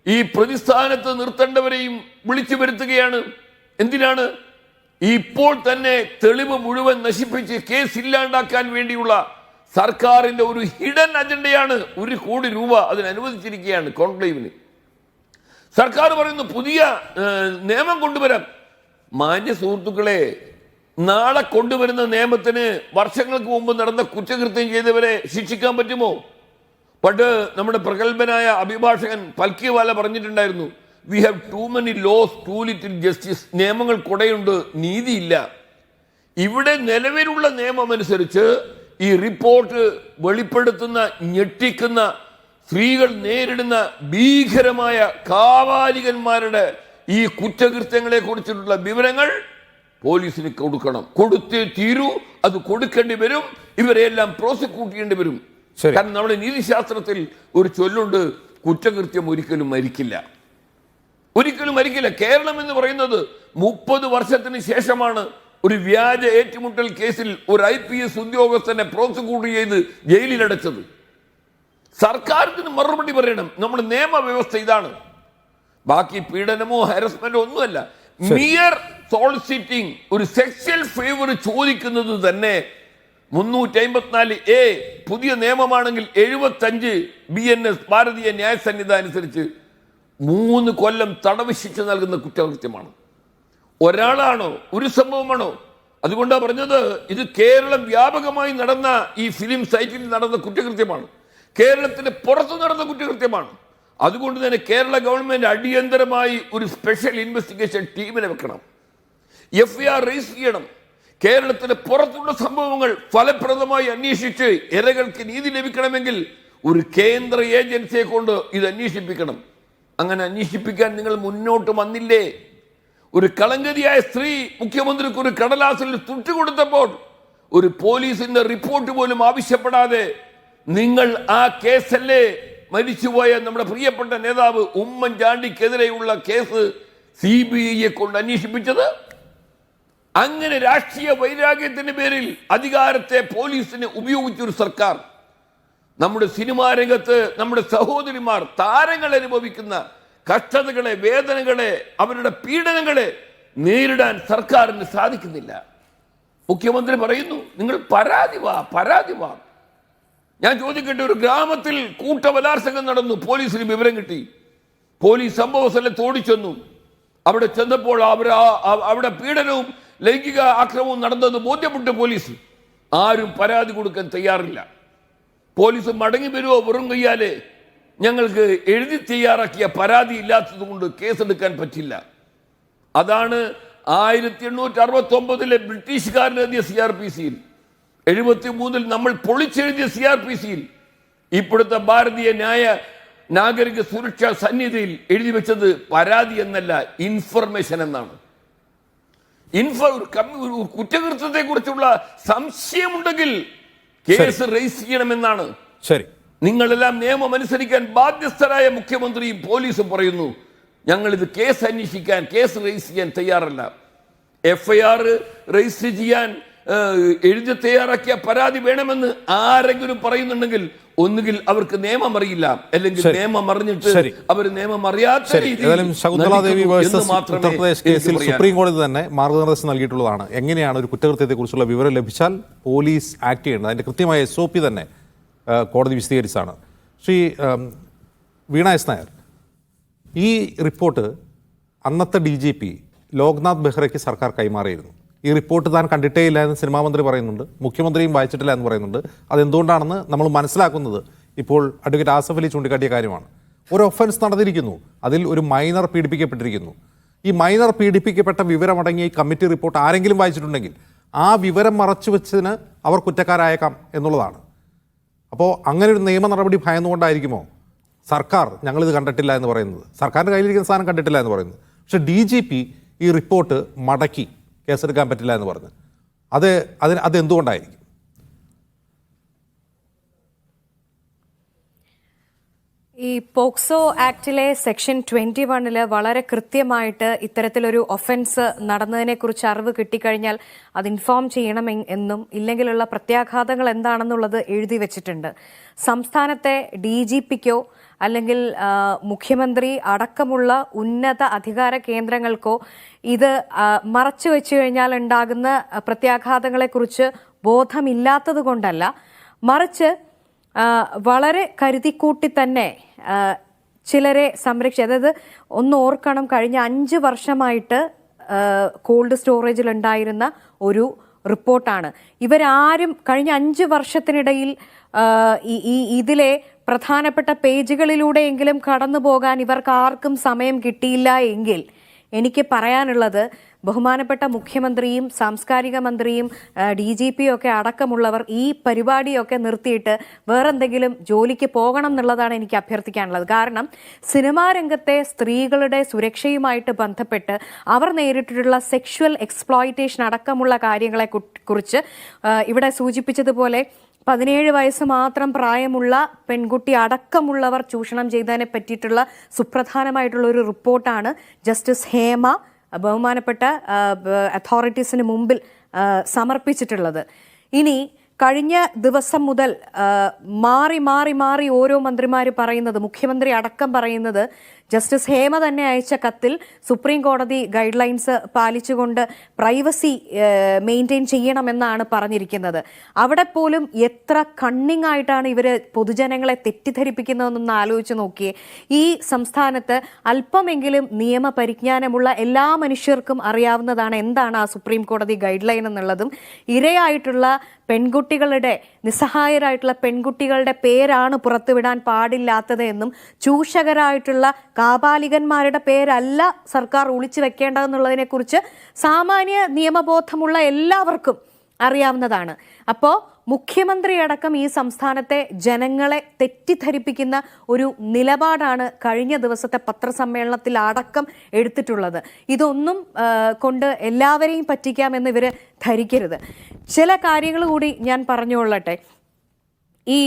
ഈ പ്രതിസ്ഥാനത്ത് നിർത്തേണ്ടവരെയും വിളിച്ചു വരുത്തുകയാണ്. എന്തിനാണ്? ഇപ്പോൾ തന്നെ തെളിവ് മുഴുവൻ നശിപ്പിച്ച് കേസ് ഇല്ലാണ്ടാക്കാൻ വേണ്ടിയുള്ള സർക്കാരിന്റെ ഒരു ഹിഡൻ അജണ്ടയാണ്. 1 കോടി രൂപ അതിന് അനുവദിച്ചിരിക്കുകയാണ് കോൺക്ലേവിന്. സർക്കാർ പറയുന്നു പുതിയ നിയമം കൊണ്ടുവരാം. മാന്യ സുഹൃത്തുക്കളെ, നാളെ കൊണ്ടുവരുന്ന നിയമത്തിന് വർഷങ്ങൾക്ക് മുമ്പ് നടന്ന കുറ്റകൃത്യം ചെയ്തവരെ ശിക്ഷിക്കാൻ പറ്റുമോ? പണ്ട് നമ്മുടെ പ്രഗത്ഭനായ അഭിഭാഷകൻ പൽക്കിവാല പറഞ്ഞിട്ടുണ്ടായിരുന്നു, we have too many laws too little justice. നിയമങ്ങൾ കുടയുണ്ട്, നീതിയില്ല. ഇവിടെ നിലവിലുള്ള നിയമം അനുസരിച്ച് ഈ റിപ്പോർട്ട് വെളിപ്പെടുത്തുന്ന, ഞെട്ടിക്കുന്ന, സ്ത്രീകൾ നേരിടുന്ന ഭീകരമായ കാവാലികന്മാരുടെ ഈ കുറ്റകൃത്യങ്ങളെ കുറിച്ചിട്ടുള്ള വിവരങ്ങൾ പോലീസിന് കൊടുക്കണം. കൊടുത്തേ തീരൂ, അത് കൊടുക്കേണ്ടി വരും. ഇവരെല്ലാം പ്രോസിക്യൂട്ട് ചെയ്യേണ്ടി വരും. കാരണം നമ്മുടെ നീതിശാസ്ത്രത്തിൽ ഒരു ചൊല്ലുണ്ട്, കുറ്റകൃത്യം ഒരിക്കലും മരിക്കില്ല, ഒരിക്കലും മരിക്കില്ല. കേരളം എന്ന് പറയുന്നത് 30 വർഷത്തിന് ശേഷമാണ് ഒരു വ്യാജ ഏറ്റുമുട്ടൽ കേസിൽ ഒരു IPS ഉദ്യോഗസ്ഥനെ പ്രോസിക്യൂട്ട് ചെയ്ത് ജയിലിലടച്ചത്. സർക്കാരിന് മറുപടി പറയണം. നമ്മുടെ നിയമവ്യവസ്ഥ ഇതാണ്. ബാക്കി പീഡനമോ ഹാരസ്മെന്റോ ഒന്നുമല്ല. മിയർ സോളിസിറ്റിംഗ്, ഒരു സെക്സ്വൽ ഫേവർ ചോദിക്കുന്നത് തന്നെ 354A പുതിയ നിയമമാണെങ്കിൽ 75 BNS ഭാരതീയ ന്യായ സംഹിത അനുസരിച്ച് 3 കൊല്ലം തടവ് ശിക്ഷ നൽകുന്ന കുറ്റകൃത്യമാണ്. ഒരാളാണോ, ഒരു സംഭവമാണോ? അതുകൊണ്ടാണ് പറഞ്ഞത് ഇത് കേരളം വ്യാപകമായി നടന്ന, ഈ ഫിലിം സൈറ്റിൽ നടന്ന കുറ്റകൃത്യമാണ്, കേരളത്തിന് പുറത്തു നടന്ന കുറ്റകൃത്യമാണ്. അതുകൊണ്ട് തന്നെ കേരള ഗവൺമെന്റ് അടിയന്തരമായി ഒരു സ്പെഷ്യൽ ഇൻവെസ്റ്റിഗേഷൻ ടീമിനെ വെക്കണം, FIR രജിസ്റ്റർ ചെയ്യണം. കേരളത്തിന് പുറത്തുള്ള സംഭവങ്ങൾ ഫലപ്രദമായി അന്വേഷിച്ച് ഇരകൾക്ക് നീതി ലഭിക്കണമെങ്കിൽ ഒരു കേന്ദ്ര ഏജൻസിയെ കൊണ്ട് ഇത് അന്വേഷിപ്പിക്കണം. അങ്ങനെ അന്വേഷിപ്പിക്കാൻ നിങ്ങൾ മുന്നോട്ട് വന്നില്ലേ? ഒരു കളങ്കതിയായ സ്ത്രീ മുഖ്യമന്ത്രിക്ക് ഒരു കടലാസിൽ തുട്ടുകൊടുത്തപ്പോൾ ഒരു പോലീസിന്റെ റിപ്പോർട്ട് പോലും ആവശ്യപ്പെടാതെ നിങ്ങൾ ആ കേസല്ലേ മരിച്ചുപോയ നമ്മുടെ പ്രിയപ്പെട്ട നേതാവ് ഉമ്മൻചാണ്ടിക്കെതിരെയുള്ള കേസ് CBI കൊണ്ട് അന്വേഷിപ്പിച്ചത്? അങ്ങനെ രാഷ്ട്രീയ വൈരാഗ്യത്തിന്റെ പേരിൽ അധികാരത്തെ പോലീസിന് ഉപയോഗിച്ചൊരു സർക്കാർ നമ്മുടെ സിനിമാ രംഗത്ത് നമ്മുടെ സഹോദരിമാർ, താരങ്ങൾ അനുഭവിക്കുന്ന കഷ്ടതകളെ, വേദനകളെ, അവരുടെ പീഡനങ്ങളെ നേരിടാൻ സർക്കാരിന് സാധിക്കുന്നില്ല. മുഖ്യമന്ത്രി പറയുന്നു, നിങ്ങൾ പരാതി വാ. ഞാൻ ചോദിക്കട്ടെ, ഒരു ഗ്രാമത്തിൽ കൂട്ടബലാത്സംഗം നടന്നു, പോലീസിന് വിവരം കിട്ടി, പോലീസ് സംഭവ സ്ഥലത്ത് ഓടിച്ചെന്നു. അവിടെ ചെന്നപ്പോൾ അവിടെ പീഡനവും ലൈംഗിക ആക്രമണവും നടന്നത് ബോധ്യപ്പെട്ട പോലീസ് ആരും പരാതി കൊടുക്കാൻ തയ്യാറില്ല. പോലീസ് മടങ്ങി വരുമോ വെറും കയ്യാലേ? ഞങ്ങൾക്ക് എഴുതി തയ്യാറാക്കിയ പരാതി ഇല്ലാത്തത് കൊണ്ട് കേസെടുക്കാൻ പറ്റില്ല. അതാണ് 1869 ബ്രിട്ടീഷുകാരനെഴുതിയ CRPCയിൽ, 73 നമ്മൾ പൊളിച്ചെഴുതിയ CRPCയിൽ ഇപ്പോഴത്തെ ഭാരതീയ നാഗരിക സുരക്ഷാ സന്നിധിയിൽ എഴുതി വെച്ചത് പരാതി എന്നല്ല, ഇൻഫർമേഷൻ എന്നാണ്. കുറ്റകൃത്യത്തെ കുറിച്ചുള്ള സംശയമുണ്ടെങ്കിൽ കേസ് രജിസ്റ്റർ ചെയ്യണമെന്നാണ്. ശരി, നിങ്ങളെല്ലാം നിയമം അനുസരിക്കാൻ ബാധ്യസ്ഥരായ മുഖ്യമന്ത്രിയും പോലീസും പറയുന്നു, ഞങ്ങൾ ഇത് കേസ് അന്വേഷിക്കാൻ, കേസ് രജിസ്റ്റർ ചെയ്യാൻ തയ്യാറല്ല. FIR രജിസ്റ്റർ ചെയ്യാൻ എഴുതി തയ്യാറാക്കിയ പരാതി വേണമെന്ന് ആരെങ്കിലും പറയുന്നുണ്ടെങ്കിൽ ഒന്നുകിൽ അവർക്ക് നിയമം അറിയില്ല, അല്ലെങ്കിൽ നിയമം അറിഞ്ഞിട്ട് അവർ നിയമം അറിയാത്ത രീതിയിൽ ഉത്തർപ്രദേശ് കേസിൽ സുപ്രീം കോടതി തന്നെ മാർഗനിർദ്ദേശം നൽകിയിട്ടുള്ളതാണ്. എങ്ങനെയാണ് ഒരു കുറ്റകൃത്യത്തെ കുറിച്ചുള്ള വിവരം ലഭിച്ചാൽ പോലീസ് ആക്ട് ചെയ്യേണ്ടത്, അതിന്റെ കൃത്യമായ SOP തന്നെ കോടതി വിശദീകരിച്ചാണ്. ശ്രീ വീണ എസ് നായർ, ഈ റിപ്പോർട്ട് അന്നത്തെ DGP ലോക്നാഥ് ബെഹ്റയ്ക്ക് സർക്കാർ കൈമാറിയിരുന്നു. ഈ റിപ്പോർട്ട് താൻ കണ്ടിട്ടേ ഇല്ല എന്ന് സിനിമാ മന്ത്രി പറയുന്നുണ്ട്, മുഖ്യമന്ത്രിയും വായിച്ചിട്ടില്ല എന്ന് പറയുന്നുണ്ട്. അതെന്തുകൊണ്ടാണെന്ന് നമ്മൾ മനസ്സിലാക്കുന്നത് ഇപ്പോൾ അഡ്വക്കേറ്റ് ആസഫ് അലി ചൂണ്ടിക്കാട്ടിയ കാര്യമാണ്. ഒരു ഒഫൻസ് നടന്നിരിക്കുന്നു, അതിൽ ഒരു മൈനർ പീഡിപ്പിക്കപ്പെട്ടിരിക്കുന്നു. ഈ മൈനർ പീഡിപ്പിക്കപ്പെട്ട വിവരമടങ്ങിയ ഈ കമ്മിറ്റി റിപ്പോർട്ട് ആരെങ്കിലും വായിച്ചിട്ടുണ്ടെങ്കിൽ ആ വിവരം മറച്ചു വെച്ചതിന് അവർ കുറ്റക്കാരായേക്കാം എന്നുള്ളതാണ്. അപ്പോൾ അങ്ങനെ ഒരു നിയമ നടപടി ഭയന്നുകൊണ്ടായിരിക്കുമോ സർക്കാർ ഞങ്ങളിത് കണ്ടിട്ടില്ല എന്ന് പറയുന്നത്, സർക്കാരിൻ്റെ കയ്യിലിരിക്കുന്ന സാധനം കണ്ടിട്ടില്ല എന്ന് പറയുന്നത്? പക്ഷേ DGP ഈ റിപ്പോർട്ട് മടക്കി കേസെടുക്കാൻ പറ്റില്ല എന്ന് പറഞ്ഞു. അതെന്തുകൊണ്ടായിരിക്കും? ഈ പോക്സോ ആക്ടിലെ സെക്ഷൻ 21 വളരെ കൃത്യമായിട്ട് ഇത്തരത്തിലൊരു ഒഫൻസ് നടന്നതിനെക്കുറിച്ച് അറിവ് കിട്ടിക്കഴിഞ്ഞാൽ അത് ഇൻഫോം ചെയ്യണം എന്നും ഇല്ലെങ്കിലുള്ള പ്രത്യാഘാതങ്ങൾ എന്താണെന്നുള്ളത് എഴുതി വെച്ചിട്ടുണ്ട്. സംസ്ഥാനത്തെ DGPക്കോ അല്ലെങ്കിൽ മുഖ്യമന്ത്രി അടക്കമുള്ള ഉന്നത അധികാര കേന്ദ്രങ്ങൾക്കോ ഇത് മറച്ചു വെച്ചു കഴിഞ്ഞാൽ ഉണ്ടാകുന്ന പ്രത്യാഘാതങ്ങളെക്കുറിച്ച് ബോധമില്ലാത്തത് കൊണ്ടല്ല, മറിച്ച് വളരെ കരുതിക്കൂട്ടി തന്നെ ചിലരെ അതായത് ഒന്ന് ഓർക്കണം, കഴിഞ്ഞ 5 വർഷമായിട്ട് കോൾഡ് സ്റ്റോറേജിലുണ്ടായിരുന്ന ഒരു റിപ്പോർട്ടാണ്. ഇവരാരും കഴിഞ്ഞ 5 വർഷത്തിനിടയിൽ ഇതിലെ പ്രധാനപ്പെട്ട പേജുകളിലൂടെയെങ്കിലും കടന്നു പോകാൻ ഇവർക്ക് ആർക്കും സമയം കിട്ടിയില്ല എങ്കിൽ എനിക്ക് പറയാനുള്ളത് ബഹുമാനപ്പെട്ട മുഖ്യമന്ത്രിയും സാംസ്കാരിക മന്ത്രിയും DGP ഒക്കെ അടക്കമുള്ളവർ ഈ പരിപാടിയൊക്കെ നിർത്തിയിട്ട് വേറെന്തെങ്കിലും ജോലിക്ക് പോകണം എന്നുള്ളതാണ് എനിക്ക് അഭ്യർത്ഥിക്കാനുള്ളത്. കാരണം സിനിമാ രംഗത്തെ സ്ത്രീകളുടെ സുരക്ഷയുമായിട്ട് ബന്ധപ്പെട്ട് അവർ നേരിട്ടിട്ടുള്ള സെക്ഷുവൽ എക്സ്പ്ലോയിറ്റേഷൻ അടക്കമുള്ള കാര്യങ്ങളെ കുറിച്ച് ഇവിടെ സൂചിപ്പിച്ചതുപോലെ 17 വയസ്സ് മാത്രം പ്രായമുള്ള പെൺകുട്ടി അടക്കമുള്ളവർ ചൂഷണം ചെയ്തതിനെ പറ്റിയിട്ടുള്ള സുപ്രധാനമായിട്ടുള്ള ഒരു റിപ്പോർട്ടാണ് ജസ്റ്റിസ് ഹേമ ബഹുമാനപ്പെട്ട അതോറിറ്റീസിന് മുമ്പിൽ സമർപ്പിച്ചിട്ടുള്ളത്. ഇനി കഴിഞ്ഞ ദിവസം മുതൽ മാറി ഓരോ മന്ത്രിമാർ പറയുന്നത്, മുഖ്യമന്ത്രി അടക്കം പറയുന്നത്, ജസ്റ്റിസ് ഹേമ തന്നെ അയച്ച കത്തിൽ സുപ്രീം കോടതി ഗൈഡ് ലൈൻസ് പാലിച്ചുകൊണ്ട് പ്രൈവസി മെയിൻറ്റെയിൻ ചെയ്യണമെന്നാണ് പറഞ്ഞിരിക്കുന്നത്. അവിടെ പോലും എത്ര കണ്ണിങ് ആയിട്ടാണ് ഇവർ പൊതുജനങ്ങളെ തെറ്റിദ്ധരിപ്പിക്കുന്നതെന്നൊന്ന് ആലോചിച്ച് നോക്കിയേ. ഈ സംസ്ഥാനത്ത് അല്പമെങ്കിലും നിയമപരിജ്ഞാനമുള്ള എല്ലാ മനുഷ്യർക്കും അറിയാവുന്നതാണ് എന്താണ് ആ സുപ്രീം കോടതി ഗൈഡ് ലൈൻ എന്നുള്ളതും ഇരയായിട്ടുള്ള പെൺകുട്ടികളുടെ, നിസ്സഹായരായിട്ടുള്ള പെൺകുട്ടികളുടെ പേരാണ് പുറത്തുവിടാൻ പാടില്ലാത്തത് എന്നും ചൂഷകരായിട്ടുള്ള കാപാലികന്മാരുടെ പേരല്ല സർക്കാർ ഒളിച്ചു വെക്കേണ്ടതെന്നുള്ളതിനെ കുറിച്ച് സാമാന്യ നിയമബോധമുള്ള എല്ലാവർക്കും അറിയാവുന്നതാണ്. അപ്പോൾ മുഖ്യമന്ത്രി അടക്കം ഈ സംസ്ഥാനത്തെ ജനങ്ങളെ തെറ്റിദ്ധരിപ്പിക്കുന്ന ഒരു നിലപാടാണ് കഴിഞ്ഞ ദിവസത്തെ പത്രസമ്മേളനത്തിൽ അടക്കം എടുത്തിട്ടുള്ളത്. ഇതൊന്നും കൊണ്ട് എല്ലാവരെയും പറ്റിക്കാമെന്ന് ഇവർ ധരിക്കരുത്. ചില കാര്യങ്ങൾ കൂടി ഞാൻ പറഞ്ഞുകൊള്ളട്ടെ. ഈ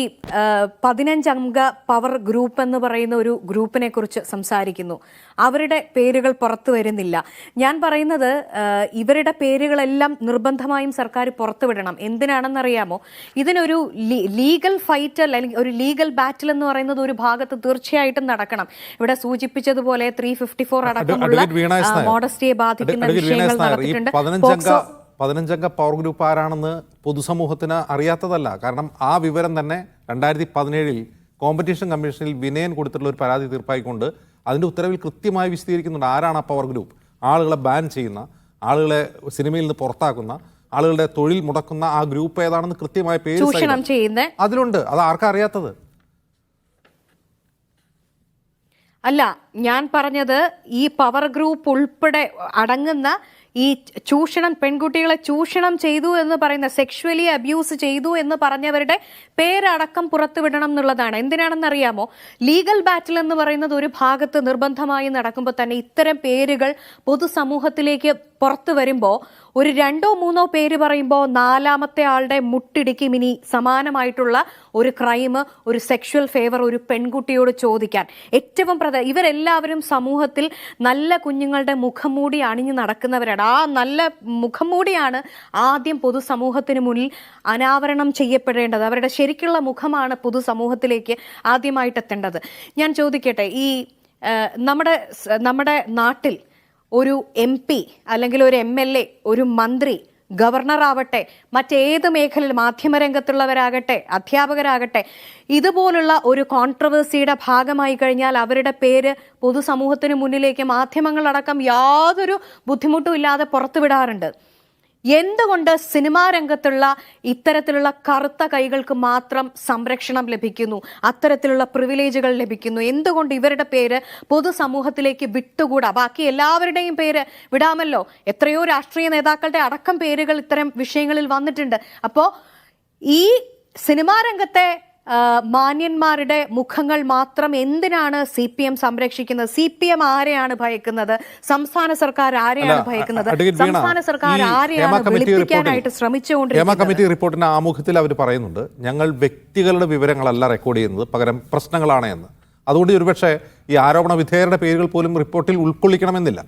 15 അംഗ പവർ ഗ്രൂപ്പ് എന്ന് പറയുന്ന ഒരു ഗ്രൂപ്പിനെ കുറിച്ച് സംസാരിക്കുന്നു. അവരുടെ പേരുകൾ പുറത്തു വരുന്നില്ല. ഞാൻ പറയുന്നത് ഇവരുടെ പേരുകളെല്ലാം നിർബന്ധമായും സർക്കാർ പുറത്തുവിടണം. എന്തിനാണെന്നറിയാമോ? ഇതിനൊരു ലീഗൽ ഫൈറ്റ് അല്ലെങ്കിൽ ഒരു ലീഗൽ ബാറ്റിൽ എന്ന് പറയുന്നത് ഒരു ഭാഗത്ത് തീർച്ചയായിട്ടും നടക്കണം. ഇവിടെ സൂചിപ്പിച്ചതുപോലെ 354 അടക്കമുള്ള മോഡസ്റ്റിയെ ബാധിക്കുന്ന വിഷയങ്ങൾ നടത്തിയിട്ടുണ്ട്. 15 പവർ ഗ്രൂപ്പ് ആരാണെന്ന് പൊതുസമൂഹത്തിന് അറിയാത്തതല്ല. കാരണം ആ വിവരം തന്നെ 2017 കോമ്പറ്റീഷൻ കമ്മീഷനിൽ വിനയൻ കൊടുത്തിട്ടുള്ള ഒരു പരാതി തീർപ്പായിക്കൊണ്ട് അതിൻ്റെ ഉത്തരവിൽ കൃത്യമായി വിശദീകരിക്കുന്നുണ്ട് ആരാണ് ആ പവർ ഗ്രൂപ്പ്. ആളുകളെ ബാൻ ചെയ്യുന്ന, ആളുകളെ സിനിമയിൽ നിന്ന് പുറത്താക്കുന്ന, ആളുകളുടെ തൊഴിൽ മുടക്കുന്ന ആ ഗ്രൂപ്പ് ഏതാണെന്ന് കൃത്യമായ പേര് അതിലുണ്ട്. അത് ആർക്കാ അറിയാത്തത്? അല്ല, ഞാൻ പറഞ്ഞത് ഈ പവർ ഗ്രൂപ്പ് ഉൾപ്പെടെ അടങ്ങുന്ന ഈ ചൂഷണം, പെൺകുട്ടികളെ ചൂഷണം ചെയ്തു എന്ന് പറയുന്ന, സെക്ഷുവലി അബ്യൂസ് ചെയ്തു എന്ന് പറഞ്ഞവരുടെ പേരടക്കം പുറത്തുവിടണം എന്നുള്ളതാണ്. എന്തിനാണെന്നറിയാമോ? ലീഗൽ ബാറ്റിൽ എന്ന് പറയുന്നത് ഒരു ഭാഗത്ത് നിർബന്ധമായി നടക്കുമ്പോൾ തന്നെ ഇത്തരം പേരുകൾ പൊതുസമൂഹത്തിലേക്ക് പുറത്തു വരുമ്പോൾ ഒരു 2-3 പേര് പറയുമ്പോൾ 4ാമത്തെ ആളുടെ മുട്ടിടിക്കും ഇനി സമാനമായിട്ടുള്ള ഒരു ക്രൈം, ഒരു സെക്ഷുവൽ ഫേവർ ഒരു പെൺകുട്ടിയോട് ചോദിക്കാൻ. ഏറ്റവും ഇവരെല്ലാവരും സമൂഹത്തിൽ നല്ല കുഞ്ഞുങ്ങളുടെ മുഖംമൂടി അണിഞ്ഞു നടക്കുന്നവരാണ്. ആ നല്ല മുഖംമൂടിയാണ് ആദ്യം പൊതുസമൂഹത്തിന് മുന്നിൽ അനാവരണം ചെയ്യപ്പെടേണ്ടത്. അവരുടെ ശരിക്കുള്ള മുഖമാണ് പൊതുസമൂഹത്തിലേക്ക് ആദ്യമായിട്ട് എത്തേണ്ടത്. ഞാൻ ചോദിക്കട്ടെ, ഈ നമ്മുടെ നാട്ടിൽ ഒരു MP അല്ലെങ്കിൽ ഒരു MLA, ഒരു മന്ത്രി, ഗവർണറാവട്ടെ, മറ്റേത് മേഖലയിൽ മാധ്യമരംഗത്തുള്ളവരാകട്ടെ, അധ്യാപകരാകട്ടെ, ഇതുപോലുള്ള ഒരു കോൺട്രവേഴ്സിയുടെ ഭാഗമായി കഴിഞ്ഞാൽ അവരുടെ പേര് പൊതുസമൂഹത്തിന് മുന്നിലേക്ക് മാധ്യമങ്ങളടക്കം യാതൊരു ബുദ്ധിമുട്ടും ഇല്ലാതെ പുറത്തുവിടാറുണ്ട്. എന്തുകൊണ്ട് സിനിമാ രംഗത്തുള്ള ഇത്തരത്തിലുള്ള കറുത്ത കൈകൾക്ക് മാത്രം സംരക്ഷണം ലഭിക്കുന്നു, അത്തരത്തിലുള്ള പ്രിവിലേജുകൾ ലഭിക്കുന്നു? എന്തുകൊണ്ട് ഇവരുടെ പേര് പൊതുസമൂഹത്തിലേക്ക് വിട്ടുകൂടാ? ബാക്കി എല്ലാവരുടെയും പേര് വിടാമല്ലോ. എത്രയോ രാഷ്ട്രീയ നേതാക്കളുടെ അടക്കം പേരുകൾ ഇത്തരം വിഷയങ്ങളിൽ വന്നിട്ടുണ്ട്. അപ്പോൾ ഈ സിനിമാ രംഗത്തെ മാന്യന്മാരുടെ മുഖങ്ങൾ മാത്രം എന്തിനാണ് CPM സംരക്ഷിക്കുന്നത്? CPM ആരെയാണ് ഭയക്കുന്നത്? സംസ്ഥാന സർക്കാർ ആരെയാണ് ഭയക്കുന്നത്? സംസ്ഥാന സർക്കാർ ആരെയാണ് വെളുപ്പിക്കാനായിട്ട് ശ്രമിച്ചുകൊണ്ടിരിക്കുന്നത്? കമ്മിറ്റി റിപ്പോർട്ടിന്റെ ആമുഖത്തിൽ അവർ പറയുന്നുണ്ട്, ഞങ്ങൾ വ്യക്തികളുടെ വിവരങ്ങളല്ല റെക്കോർഡ് ചെയ്യുന്നത്, പകരം പ്രശ്നങ്ങളാണ് എന്ന്. അതുകൊണ്ട് ഒരുപക്ഷെ ഈ ആരോപണ വിധേയരുടെ പേരുകൾ പോലും റിപ്പോർട്ടിൽ ഉൾക്കൊള്ളിക്കണമെന്നില്ല.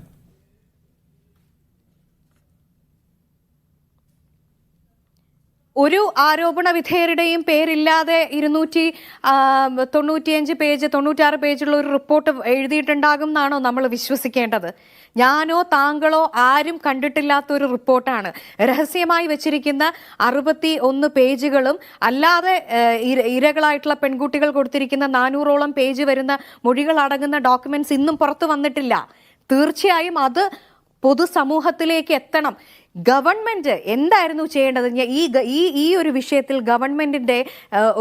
ഒരു ആരോപണ വിധേയരുടെയും പേരില്ലാതെ 295 പേജ് 96 പേജുള്ള ഒരു റിപ്പോർട്ട് എഴുതിയിട്ടുണ്ടാകും എന്നാണോ നമ്മൾ വിശ്വസിക്കേണ്ടത്? ഞാനോ താങ്കളോ ആരും കണ്ടിട്ടില്ലാത്ത ഒരു റിപ്പോർട്ടാണ്. രഹസ്യമായി വെച്ചിരിക്കുന്ന 61 പേജുകളും അല്ലാതെ ഇരകളായിട്ടുള്ള പെൺകുട്ടികൾ കൊടുത്തിരിക്കുന്ന 400ഓളം പേജ് വരുന്ന മൊഴികൾ അടങ്ങുന്ന ഡോക്യുമെന്റ്സ് ഇന്നും പുറത്തു വന്നിട്ടില്ല. തീർച്ചയായും അത് പൊതുസമൂഹത്തിലേക്ക് എത്തണം. ഗവൺമെന്റ് എന്തായിരുന്നു ചെയ്യേണ്ടത്? ഈ ഒരു വിഷയത്തിൽ ഗവൺമെന്റിന്റെ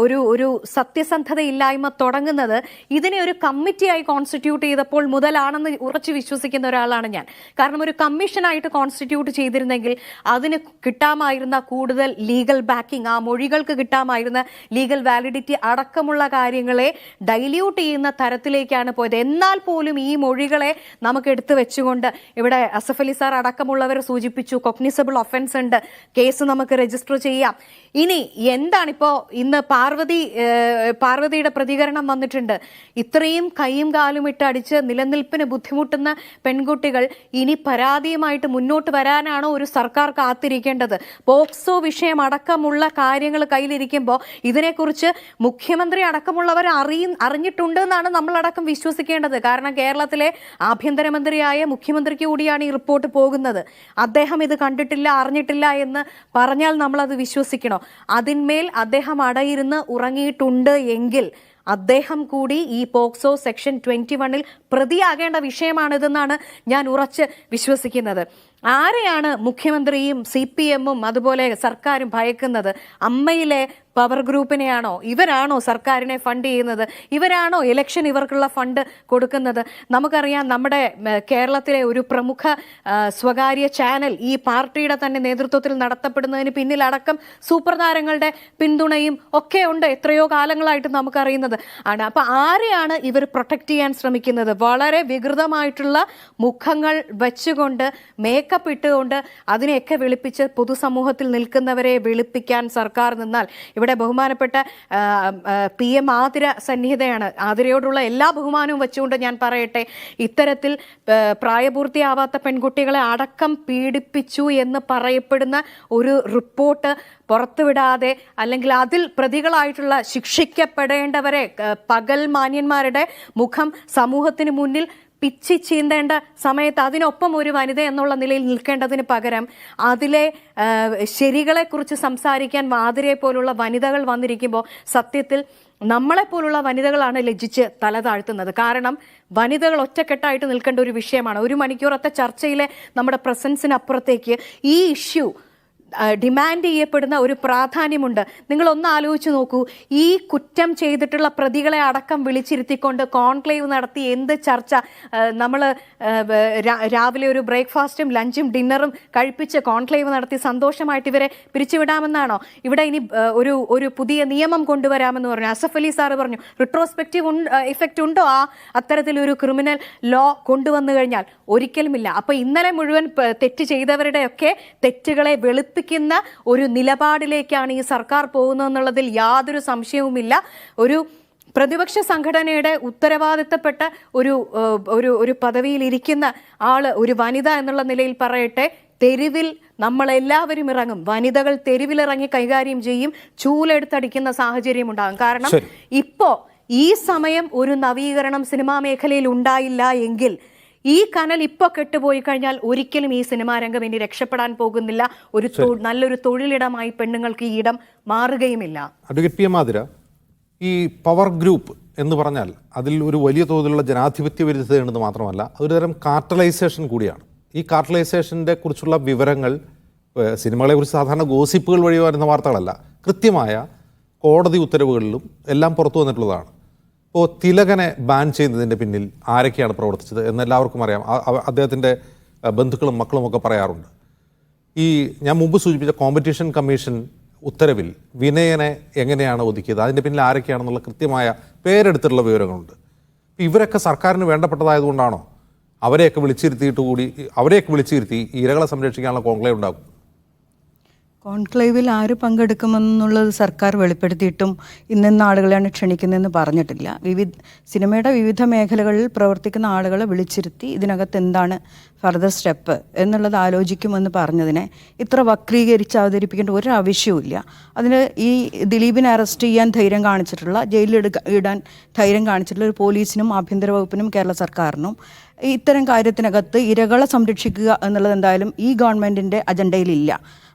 ഒരു സത്യസന്ധതയില്ലായ്മ തുടങ്ങുന്നത് ഇതിനെ ഒരു കമ്മിറ്റിയായി കോൺസ്റ്റിറ്റ്യൂട്ട് ചെയ്തപ്പോൾ മുതലാണെന്ന് ഉറച്ചു വിശ്വസിക്കുന്ന ഒരാളാണ് ഞാൻ. കാരണം ഒരു കമ്മീഷനായിട്ട് കോൺസ്റ്റിറ്റ്യൂട്ട് ചെയ്തിരുന്നെങ്കിൽ അതിന് കിട്ടാമായിരുന്ന കൂടുതൽ ലീഗൽ ബാക്കിംഗ്, ആ മൊഴികൾക്ക് കിട്ടാമായിരുന്ന ലീഗൽ വാലിഡിറ്റി അടക്കമുള്ള കാര്യങ്ങളെ ഡൈല്യൂട്ട് ചെയ്യുന്ന തരത്തിലേക്കാണ് പോയത്. എന്നാൽ പോലും ഈ മൊഴികളെ നമുക്ക് എടുത്തു വെച്ചുകൊണ്ട് ഇവിടെ അസഫ് അലി സാർ അടക്കമുള്ളവർ സൂചിപ്പിച്ചു, കോഗ്നിസബിൾ ഒഫൻസ് ഉണ്ട്, കേസ് നമുക്ക് രജിസ്റ്റർ ചെയ്യാം. ഇനി എന്താണിപ്പോ ഇന്ന് പാർവതിയുടെ പ്രതികരണം വന്നിട്ടുണ്ട്. ഇത്രയും കൈയും കാലും ഇട്ട് അടിച്ച് നിലനിൽപ്പിന് ബുദ്ധിമുട്ടുന്ന പെൺകുട്ടികൾ ഇനി പരാതിയുമായിട്ട് മുന്നോട്ട് വരാനാണോ ഒരു സർക്കാർ കാത്തിരിക്കേണ്ടത്? പോക്സോ വിഷയം അടക്കമുള്ള കാര്യങ്ങൾ കയ്യിലിരിക്കുമ്പോൾ ഇതിനെക്കുറിച്ച് മുഖ്യമന്ത്രി അടക്കമുള്ളവർ അറിഞ്ഞിട്ടുണ്ട് എന്നാണ് നമ്മളടക്കം വിശ്വസിക്കേണ്ടത്. കാരണം കേരളത്തിലെ ആഭ്യന്തരമന്ത്രിയായ മുഖ്യമന്ത്രിക്ക് കൂടിയാണ് ഈ റിപ്പോർട്ട് പോകുന്നത്. അദ്ദേഹം ഇത് കണ്ടിട്ടില്ല, അറിഞ്ഞിട്ടില്ല എന്ന് പറഞ്ഞാൽ നമ്മളത് വിശ്വസിക്കണോ? അതിന്മേൽ അദ്ദേഹം അടയിരുന്ന് ഉറങ്ങിയിട്ടുണ്ട് എങ്കിൽ അദ്ദേഹം കൂടി ഈ പോക്സോ സെക്ഷൻ 21 പ്രതിയാകേണ്ട വിഷയമാണിതെന്നാണ് ഞാൻ ഉറച്ച് വിശ്വസിക്കുന്നത്. ആരെയാണ് മുഖ്യമന്ത്രിയും CPM-ഉം അതുപോലെ സർക്കാരും ഭയക്കുന്നത്? അമ്മയിലെ പവർ ഗ്രൂപ്പിനെയാണോ? ഇവരാണോ സർക്കാരിനെ ഫണ്ട് ചെയ്യുന്നത്? ഇവരാണോ ഇലക്ഷൻ ഇവർക്കുള്ള ഫണ്ട് കൊടുക്കുന്നത്? നമുക്കറിയാം, നമ്മുടെ കേരളത്തിലെ ഒരു പ്രമുഖ സ്വകാര്യ ചാനൽ ഈ പാർട്ടിയുടെ തന്നെ നേതൃത്വത്തിൽ നടത്തപ്പെടുന്നതിന് പിന്നിലടക്കം സൂപ്പർ താരങ്ങളുടെ പിന്തുണയും ഒക്കെ ഉണ്ട്, എത്രയോ കാലങ്ങളായിട്ട് നമുക്കറിയുന്നത് ആണ്. അപ്പൊ ആരെയാണ് ഇവർ പ്രൊട്ടക്ട് ചെയ്യാൻ ശ്രമിക്കുന്നത്? വളരെ വികൃതമായിട്ടുള്ള മുഖങ്ങൾ വെച്ചുകൊണ്ട്, മേക്കപ്പ് ഇട്ടുകൊണ്ട് അതിനെയൊക്കെ വെളുപ്പിച്ച് പൊതുസമൂഹത്തിൽ നിൽക്കുന്നവരെ വെളുപ്പിക്കാൻ സർക്കാർ നിന്നാൽ, ഇവിടെ ബഹുമാനപ്പെട്ട PM ആതിര സന്നിഹിതയാണ്, ആതിരയോടുള്ള എല്ലാ ബഹുമാനവും വെച്ചുകൊണ്ട് ഞാൻ പറയട്ടെ, ഇത്തരത്തിൽ പ്രായപൂർത്തിയാവാത്ത പെൺകുട്ടികളെ അടക്കം പീഡിപ്പിച്ചു എന്ന് പറയപ്പെടുന്ന ഒരു റിപ്പോർട്ട് പുറത്തുവിടാതെ, അല്ലെങ്കിൽ അതിൽ പ്രതികളായിട്ടുള്ള ശിക്ഷിക്കപ്പെടേണ്ടവരെ, പകൽ മാന്യന്മാരുടെ മുഖം സമൂഹത്തിന് മുന്നിൽ പിച്ചി ചീന്തേണ്ട സമയത്ത് അതിനൊപ്പം ഒരു വനിത എന്നുള്ള നിലയിൽ നിൽക്കേണ്ടതിന് പകരം അതിലെ ശരികളെക്കുറിച്ച് സംസാരിക്കാൻ ആതിരയെ പോലുള്ള വനിതകൾ വന്നിരിക്കുമ്പോൾ സത്യത്തിൽ നമ്മളെപ്പോലുള്ള വനിതകളാണ് ലജ്ജിച്ച് തല താഴ്ത്തുന്നത്. കാരണം വനിതകൾ ഒറ്റക്കെട്ടായിട്ട് നിൽക്കേണ്ട ഒരു വിഷയമാണ്. 1 മണിക്കൂറത്തെ ചർച്ചയിലെ നമ്മുടെ പ്രസൻസിനപ്പുറത്തേക്ക് ഈ ഇഷ്യൂ ഡിമാൻഡ് ചെയ്യപ്പെടുന്ന ഒരു പ്രാധാന്യമുണ്ട്. നിങ്ങളൊന്ന് ആലോചിച്ച് നോക്കൂ, ഈ കുറ്റം ചെയ്തിട്ടുള്ള പ്രതികളെ അടക്കം വിളിച്ചിരുത്തിക്കൊണ്ട് കോൺക്ലേവ് നടത്തി എന്ത് ചർച്ച! നമ്മൾ രാവിലെ ഒരു ബ്രേക്ക്ഫാസ്റ്റും ലഞ്ചും ഡിന്നറും കഴിപ്പിച്ച് കോൺക്ലേവ് നടത്തി സന്തോഷമായിട്ട് ഇവരെ പിരിച്ചുവിടാമെന്നാണോ? ഇവിടെ ഇനി ഒരു പുതിയ നിയമം കൊണ്ടുവരാമെന്ന് പറഞ്ഞു. അസഫ് അലി സാറ് പറഞ്ഞു റിട്രോസ്പെക്റ്റീവ് ഇഫക്റ്റ് ഉണ്ടോ അത്തരത്തിലൊരു ക്രിമിനൽ ലോ കൊണ്ടുവന്നു കഴിഞ്ഞാൽ? ഒരിക്കലുമില്ല. അപ്പൊ ഇന്നലെ മുഴുവൻ തെറ്റ് ചെയ്തവരുടെയൊക്കെ തെറ്റുകളെ വെളുപ്പിക്കുന്ന ഒരു നിലപാടിലേക്കാണ് ഈ സർക്കാർ പോകുന്നതെന്നുള്ളതിൽ യാതൊരു സംശയവുമില്ല. ഒരു പ്രതിപക്ഷ സംഘടനയുടെ ഉത്തരവാദിത്തപ്പെട്ട ഒരു പദവിയിൽ ഇരിക്കുന്ന ആള്, ഒരു വനിത എന്നുള്ള നിലയിൽ പറയട്ടെ, തെരുവിൽ നമ്മളെല്ലാവരും ഇറങ്ങും, വനിതകൾ തെരുവിലിറങ്ങി കൈകാര്യം ചെയ്യും, ചൂലെടുത്തടിക്കുന്ന സാഹചര്യം ഉണ്ടാകും. കാരണം ഇപ്പോ ഈ സമയം ഒരു നവീകരണം സിനിമാ മേഖലയിൽ ഉണ്ടായില്ല എങ്കിൽ, ഈ കനൽ ഇപ്പോൾ കെട്ടുപോയി കഴിഞ്ഞാൽ ഒരിക്കലും ഈ സിനിമാ രംഗം ഇനി രക്ഷപ്പെടാൻ പോകുന്നില്ല. നല്ലൊരു തൊഴിലിടമായി പെണ്ണുങ്ങൾക്ക് ഈ ഇടം മാറുകയുമില്ല. അഡ്വക്കേറ്റ് PM ആതിര, ഈ പവർ ഗ്രൂപ്പ് എന്ന് പറഞ്ഞാൽ അതിൽ ഒരു വലിയ തോതിലുള്ള ജനാധിപത്യ വിരുദ്ധതയുണ്ടെന്ന് മാത്രമല്ല, അതൊരു തരം കാർട്ടലൈസേഷൻ കൂടിയാണ്. ഈ കാർട്ടലൈസേഷൻ്റെ കുറിച്ചുള്ള വിവരങ്ങൾ സിനിമകളെക്കുറിച്ച് സാധാരണ ഗോസിപ്പുകൾ വഴി വരുന്ന വാർത്തകളല്ല, കൃത്യമായ കോടതി ഉത്തരവുകളിലും എല്ലാം പുറത്തു വന്നിട്ടുള്ളതാണ്. ഇപ്പോൾ തിലകനെ ബാൻ ചെയ്യുന്നതിൻ്റെ പിന്നിൽ ആരൊക്കെയാണ് പ്രവർത്തിച്ചത് എന്നെല്ലാവർക്കും അറിയാം. അദ്ദേഹത്തിൻ്റെ ബന്ധുക്കളും മക്കളും ഒക്കെ പറയാറുണ്ട്. ഞാൻ മുമ്പ് സൂചിപ്പിച്ച കോമ്പറ്റീഷൻ കമ്മീഷൻ ഉത്തരവിൽ വിനയനെ എങ്ങനെയാണ് ഒതുക്കിയത്, അതിൻ്റെ പിന്നിൽ ആരൊക്കെയാണെന്നുള്ള കൃത്യമായ പേരെടുത്തിട്ടുള്ള വിവരങ്ങളുണ്ട്. ഇവരൊക്കെ സർക്കാരിന് വേണ്ടപ്പെട്ടതായതുകൊണ്ടാണോ അവരെയൊക്കെ വിളിച്ചിരുത്തി ഇരകളെ സംരക്ഷിക്കാനുള്ള കോൺക്ലേവ് ഉണ്ടാകും? കോൺക്ലേവിൽ ആര് പങ്കെടുക്കുമെന്നുള്ളത് സർക്കാർ വെളിപ്പെടുത്തിയിട്ടും ഇന്ന ആളുകളെയാണ് ക്ഷണിക്കുന്നതെന്ന് പറഞ്ഞിട്ടില്ല. സിനിമയുടെ വിവിധ മേഖലകളിൽ പ്രവർത്തിക്കുന്ന ആളുകളെ വിളിച്ചിരുത്തി ഇതിനകത്ത് എന്താണ് ഫർദർ സ്റ്റെപ്പ് എന്നുള്ളത് ആലോചിക്കുമെന്ന് പറഞ്ഞതിനെ ഇത്ര വക്രീകരിച്ച് അവതരിപ്പിക്കേണ്ട ഒരു ആവശ്യവുമില്ല. അതിന് ഈ ദിലീപിനെ അറസ്റ്റ് ചെയ്യാൻ ധൈര്യം കാണിച്ചിട്ടുള്ള, ജയിലിൽ ഇടാൻ ധൈര്യം കാണിച്ചിട്ടുള്ള ഒരു പോലീസിനും ആഭ്യന്തര വകുപ്പിനും കേരള സർക്കാരിനും ഇത്തരം കാര്യത്തിനകത്ത് ഇരകളെ സംരക്ഷിക്കുക എന്നുള്ളത് എന്തായാലും ഈ ഗവൺമെൻറ്റിൻ്റെ അജണ്ടയിലില്ല.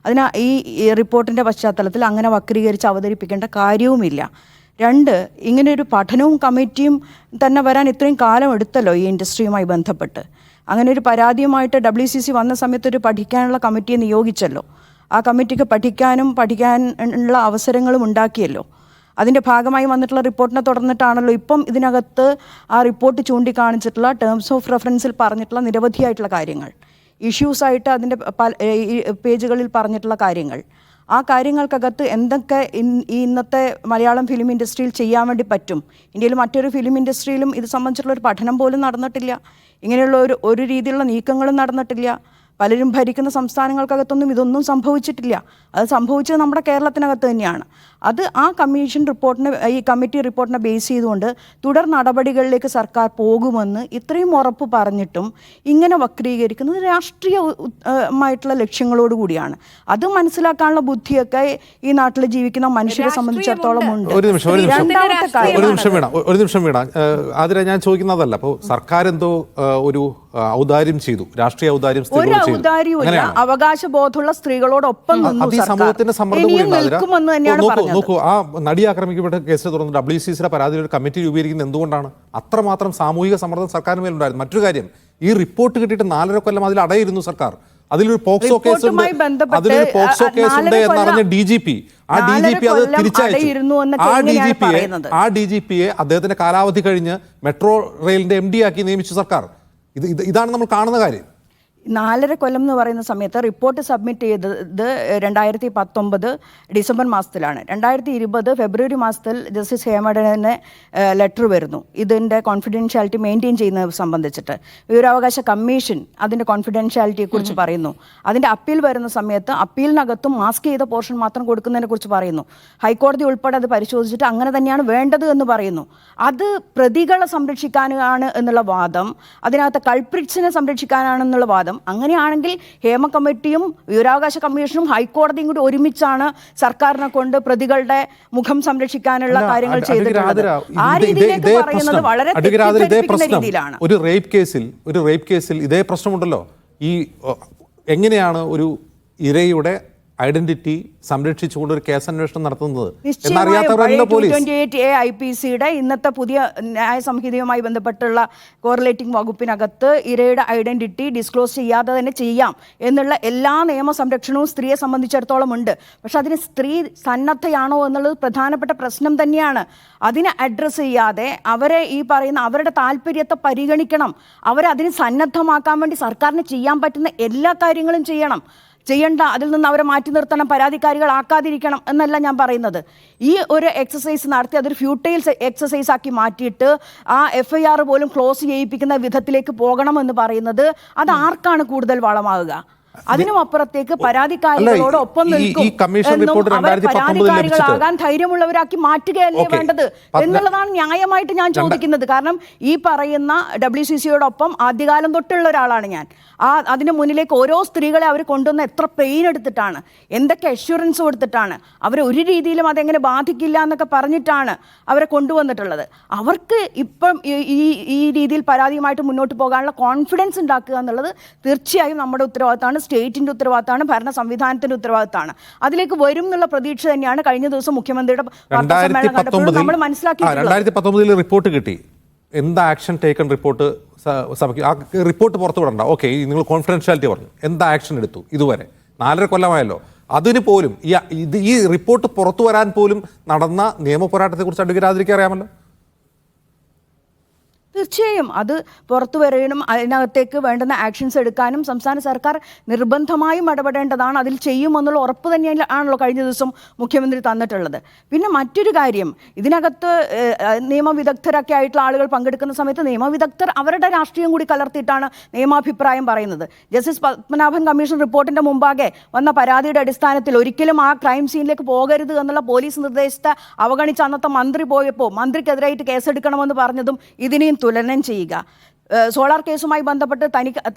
ഈ റിപ്പോർട്ടിൻ്റെ പശ്ചാത്തലത്തിൽ അങ്ങനെ വക്രീകരിച്ച് അവതരിപ്പിക്കേണ്ട കാര്യവുമില്ല. രണ്ട്, ഇങ്ങനെയൊരു പഠനവും കമ്മിറ്റിയും തന്നെ വരാൻ ഇത്രയും കാലം എടുത്തല്ലോ ഈ ഇൻഡസ്ട്രിയുമായി ബന്ധപ്പെട്ട്. അങ്ങനെ ഒരു പരാതിയുമായിട്ട് WCC വന്ന സമയത്ത് ഒരു പഠിക്കാനുള്ള കമ്മിറ്റിയെ നിയോഗിച്ചല്ലോ. ആ കമ്മിറ്റിക്ക് പഠിക്കാനുള്ള അവസരങ്ങളും ഉണ്ടാക്കിയല്ലോ. അതിൻ്റെ ഭാഗമായി വന്നിട്ടുള്ള റിപ്പോർട്ടിനെ തുടർന്നിട്ടാണല്ലോ ഇപ്പം ഇതിനകത്ത് ആ റിപ്പോർട്ട് ചൂണ്ടിക്കാണിച്ചിട്ടുള്ള ടേംസ് ഓഫ് റെഫറൻസിൽ പറഞ്ഞിട്ടുള്ള നിരവധിയായിട്ടുള്ള കാര്യങ്ങൾ, ഇഷ്യൂസായിട്ട് അതിൻ്റെ പേജുകളിൽ പറഞ്ഞിട്ടുള്ള കാര്യങ്ങൾ, ആ കാര്യങ്ങൾക്കകത്ത് എന്തൊക്കെ ഇന്നത്തെ മലയാളം ഫിലിം ഇൻഡസ്ട്രിയിൽ ചെയ്യാൻ വേണ്ടി പറ്റും. ഇന്ത്യയിൽ മറ്റൊരു ഫിലിം ഇൻഡസ്ട്രിയിലും ഇത് സംബന്ധിച്ചിട്ടുള്ള ഒരു പഠനം പോലും നടന്നിട്ടില്ല. ഇങ്ങനെയുള്ള ഒരു രീതിയിലുള്ള നീക്കങ്ങളും നടന്നിട്ടില്ല. പലരും ഭരിക്കുന്ന സംസ്ഥാനങ്ങൾക്കകത്തൊന്നും ഇതൊന്നും സംഭവിച്ചിട്ടില്ല. അത് സംഭവിച്ചത് നമ്മുടെ കേരളത്തിനകത്ത് തന്നെയാണ്. അത് ആ ഈ കമ്മിറ്റി റിപ്പോർട്ടിനെ ബേസ് ചെയ്തുകൊണ്ട് തുടർ നടപടികളിലേക്ക് സർക്കാർ പോകുമെന്ന് ഇത്രയും ഉറപ്പ് പറഞ്ഞിട്ടും ഇങ്ങനെ വക്രീകരിക്കുന്നത് രാഷ്ട്രീയമായിട്ടുള്ള ലക്ഷ്യങ്ങളോട് കൂടിയാണ്. അത് മനസ്സിലാക്കാനുള്ള ബുദ്ധിയൊക്കെ ഈ നാട്ടിൽ ജീവിക്കുന്ന മനുഷ്യരെ സംബന്ധിച്ചിടത്തോളം ഉണ്ട്. ഒരു നിമിഷം വീണ അതിനെ ഞാൻ ചോദിക്കുന്നതല്ല. അപ്പോൾ സർക്കാർ എന്തോ ഒരു ഔദാര്യം ചെയ്തു, രാഷ്ട്രീയ ഔദാര്യം ഔദാര്യമില്ല, അവകാശബോധമുള്ള സ്ത്രീകളോടൊപ്പം സമൂഹത്തിന്റെ സമ്മർദ്ദം. നോക്കൂ, ആ നടി ആക്രമിക്കപ്പെട്ട കേസിനെ തുടർന്ന് WCCയുടെ പരാതിയിൽ ഒരു കമ്മിറ്റി രൂപീകരിക്കുന്നത് എന്തുകൊണ്ടാണ്? അത്രമാത്രം സാമൂഹിക സമ്മർദ്ദം സർക്കാരിന് മേലുണ്ടായിരുന്നു. മറ്റൊരു കാര്യം, ഈ റിപ്പോർട്ട് കിട്ടിയിട്ട് 4.5 കൊല്ലം അതിൽ അടയിരുന്നു സർക്കാർ. അതിലൊരു പോക്സോ കേസ് ഉണ്ട് എന്നറിഞ്ഞ DGP, ആ DGP അത് തിരിച്ചയച്ചു. ആ DGPയെ അദ്ദേഹത്തിന്റെ കാലാവധി കഴിഞ്ഞ് മെട്രോ റെയിലിന്റെ MD ആക്കി നിയമിച്ചു സർക്കാർ. ഇതാണ് നമ്മൾ കാണുന്ന കാര്യം. 4.5 കൊല്ലം എന്ന് പറയുന്ന സമയത്ത് റിപ്പോർട്ട് സബ്മിറ്റ് ചെയ്തത് 2019 ഡിസംബർ മാസത്തിലാണ്. 2020 ഫെബ്രുവരി മാസത്തിൽ ജസ്റ്റിസ് ഹേമടനെ ലെറ്റർ വരുന്നു ഇതിൻ്റെ കോൺഫിഡൻഷ്യാലിറ്റി മെയിൻറ്റെയിൻ ചെയ്യുന്നത് സംബന്ധിച്ചിട്ട്. വിവരാവകാശ കമ്മീഷൻ അതിൻ്റെ കോൺഫിഡൻഷ്യാലിറ്റിയെക്കുറിച്ച് പറയുന്നു. അതിൻ്റെ അപ്പീൽ വരുന്ന സമയത്ത് അപ്പീലിനകത്തും മാസ്ക് ചെയ്ത പോർഷൻ മാത്രം കൊടുക്കുന്നതിനെക്കുറിച്ച് പറയുന്നു. ഹൈക്കോടതി ഉൾപ്പെടെ അത് പരിശോധിച്ചിട്ട് അങ്ങനെ തന്നെയാണ് വേണ്ടത് എന്ന് പറയുന്നു. അത് പ്രതികളെ സംരക്ഷിക്കാനാണ് എന്നുള്ള വാദം, അതിനകത്ത് കൾപ്രിറ്റ്സിനെ സംരക്ഷിക്കാനാണെന്നുള്ള വാദം. അങ്ങനെയാണെങ്കിൽ ഹേമ കമ്മിറ്റിയും വിവരാവകാശ കമ്മീഷനും ഹൈക്കോടതിയും കൂടി ഒരുമിച്ചാണ് സർക്കാരിനെ കൊണ്ട് പ്രതികളുടെ മുഖം സംരക്ഷിക്കാനുള്ള കാര്യങ്ങൾ ചെയ്തിട്ടുള്ളത്. ആ രീതിയിലേക്ക് പറയുന്നത് വളരെ തെറ്റിദ്ധരിപ്പിക്കുന്ന രീതിയിലാണ്. ഒരു റേപ്പ് കേസിൽ ഇതേ പ്രശ്നമുണ്ടല്ലോ. ഈ എങ്ങനെയാണ് ഒരു ഇരയുടെ ഐഡന്റിറ്റി സംരക്ഷിച്ചുകൊണ്ട് ഒരു കേസ് അന്വേഷണം നടത്തുന്നത് എന്നറിയാത്തവരല്ല പോലീസ്. 228A IPCയുടെ ഇന്നത്തെ പുതിയ ന്യായ സംഹിതയുമായി ബന്ധപ്പെട്ടുള്ള കോറിലേറ്റിംഗ് വകുപ്പിനകത്ത് ഇരയുടെ ഐഡന്റിറ്റി ഡിസ്ക്ലോസ് ചെയ്യാതെ തന്നെ ചെയ്യാം എന്നുള്ള എല്ലാ നിയമ സംരക്ഷണവും സ്ത്രീയെ സംബന്ധിച്ചിടത്തോളം ഉണ്ട്. പക്ഷെ അതിന് സ്ത്രീ സന്നദ്ധയാണോ എന്നുള്ളത് പ്രധാനപ്പെട്ട പ്രശ്നം തന്നെയാണ്. അതിനെ അഡ്രസ്സ് ചെയ്യാതെ അവരെ ഈ പറയുന്ന അവരുടെ താല്പര്യത്തെ പരിഗണിക്കണം. അവരെ അതിന് സന്നദ്ധമാക്കാൻ വേണ്ടി സർക്കാരിന് ചെയ്യാൻ പറ്റുന്ന എല്ലാ കാര്യങ്ങളും ചെയ്യണ്ട, അതിൽ നിന്ന് അവരെ മാറ്റി നിർത്തണം, പരാതിക്കാരികളാക്കാതിരിക്കണം എന്നല്ല ഞാൻ പറയുന്നത്. ഈ ഒരു എക്സസൈസ് നടത്തി അതൊരു ഫ്യൂട്ടൈൽ എക്സസൈസ് ആക്കി മാറ്റിയിട്ട് ആ FIR പോലും ക്ലോസ് ചെയ്യിപ്പിക്കുന്ന വിധത്തിലേക്ക് പോകണമെന്ന് പറയുന്നത് അത് ആർക്കാണ് കൂടുതൽ വളമാവുക? അതിനും അപ്പുറത്തേക്ക് പരാതിക്കാരികളോടൊപ്പം നിൽക്കും എന്നും അവർ പരാതിക്കാരികളാകാൻ ധൈര്യമുള്ളവരാക്കി മാറ്റുകയല്ലേ വേണ്ടത് എന്നുള്ളതാണ് ന്യായമായിട്ട് ഞാൻ ചോദിക്കുന്നത്. കാരണം ഈ പറയുന്ന WCCയോടൊപ്പം ആദ്യകാലം തൊട്ടുള്ള ഒരാളാണ് ഞാൻ. അതിന് മുന്നിലേക്ക് ഓരോ സ്ത്രീകളെ അവർ കൊണ്ടുവന്ന് എത്ര പെയിൻ എടുത്തിട്ടാണ്, എന്തൊക്കെ അഷ്വറൻസ് കൊടുത്തിട്ടാണ്, അവരെ ഒരു രീതിയിലും അതെങ്ങനെ ബാധിക്കില്ല എന്നൊക്കെ പറഞ്ഞിട്ടാണ് അവരെ കൊണ്ടുവന്നിട്ടുള്ളത്. അവർക്ക് ഇപ്പം ഈ രീതിയിൽ പരാതിയുമായിട്ട് മുന്നോട്ട് പോകാനുള്ള കോൺഫിഡൻസ് ഉണ്ടാക്കുക എന്നുള്ളത് തീർച്ചയായും നമ്മുടെ ഉത്തരവാദിത്തമാണ്, സ്റ്റേറ്റിന്റെ ഉത്തരവാദിത്തമാണ്, ഭരണ സംവിധാനത്തിന്റെ ഉത്തരവാദിത്തമാണ്. അതിലേക്ക് വരും എന്നുള്ള പ്രതീക്ഷ തന്നെയാണ് കഴിഞ്ഞ ദിവസം മുഖ്യമന്ത്രിയുടെ വാർത്താസമ്മേളനം കണ്ടപ്പോൾ നമ്മൾ മനസ്സിലാക്കിയിട്ടുള്ളത്. 2019 റിപ്പോർട്ട് കിട്ടി. എന്താ ആക്ഷൻ ടേക്കൺ റിപ്പോർട്ട് സഭയ്ക്ക്? ആ റിപ്പോർട്ട് പുറത്തു വിടണ്ട, ഓക്കെ, നിങ്ങൾ കോൺഫിഡൻഷ്യാലിറ്റി പറഞ്ഞു, എന്താ ആക്ഷൻ എടുത്തു? ഇതുവരെ 4.5 കൊല്ലമായല്ലോ. അതിന് പോലും ഈ റിപ്പോർട്ട് പുറത്തു വരാൻ പോലും നടന്ന നിയമ പോരാട്ടത്തെക്കുറിച്ച് അഡ്വക്കേറ്റ് അറിയാമല്ലോ. തീർച്ചയായും അത് പുറത്തു വരാനും അതിനകത്തേക്ക് വേണ്ടുന്ന ആക്ഷൻസ് എടുക്കാനും സംസ്ഥാന സർക്കാർ നിർബന്ധമായും ഇടപെടേണ്ടതാണ്. അതിൽ ചെയ്യുമെന്നുള്ള ഉറപ്പ് തന്നെയാണല്ലോ കഴിഞ്ഞ ദിവസം മുഖ്യമന്ത്രി തന്നിട്ടുള്ളത്. പിന്നെ മറ്റൊരു കാര്യം, ഇതിനകത്ത് നിയമവിദഗ്ധരൊക്കെ ആയിട്ടുള്ള ആളുകൾ പങ്കെടുക്കുന്ന സമയത്ത് നിയമവിദഗ്ധർ അവരുടെ രാഷ്ട്രീയം കൂടി കലർത്തിയിട്ടാണ് നിയമാഭിപ്രായം പറയുന്നത്. ജസ്റ്റിസ് പത്മനാഭൻ കമ്മീഷൻ റിപ്പോർട്ടിന്റെ മുമ്പാകെ വന്ന പരാതിയുടെ അടിസ്ഥാനത്തിൽ ഒരിക്കലും ആ ക്രൈം സീനിലേക്ക് പോകരുത് എന്നുള്ള പോലീസ് നിർദ്ദേശത്തെ അവഗണിച്ച് അന്നത്തെ മന്ത്രി പോയപ്പോൾ മന്ത്രിക്കെതിരായിട്ട് കേസെടുക്കണമെന്ന് പറഞ്ഞതും ഇതിനെയും തുലനം ചെയ്യുക. സോളാർ കേസുമായി ബന്ധപ്പെട്ട്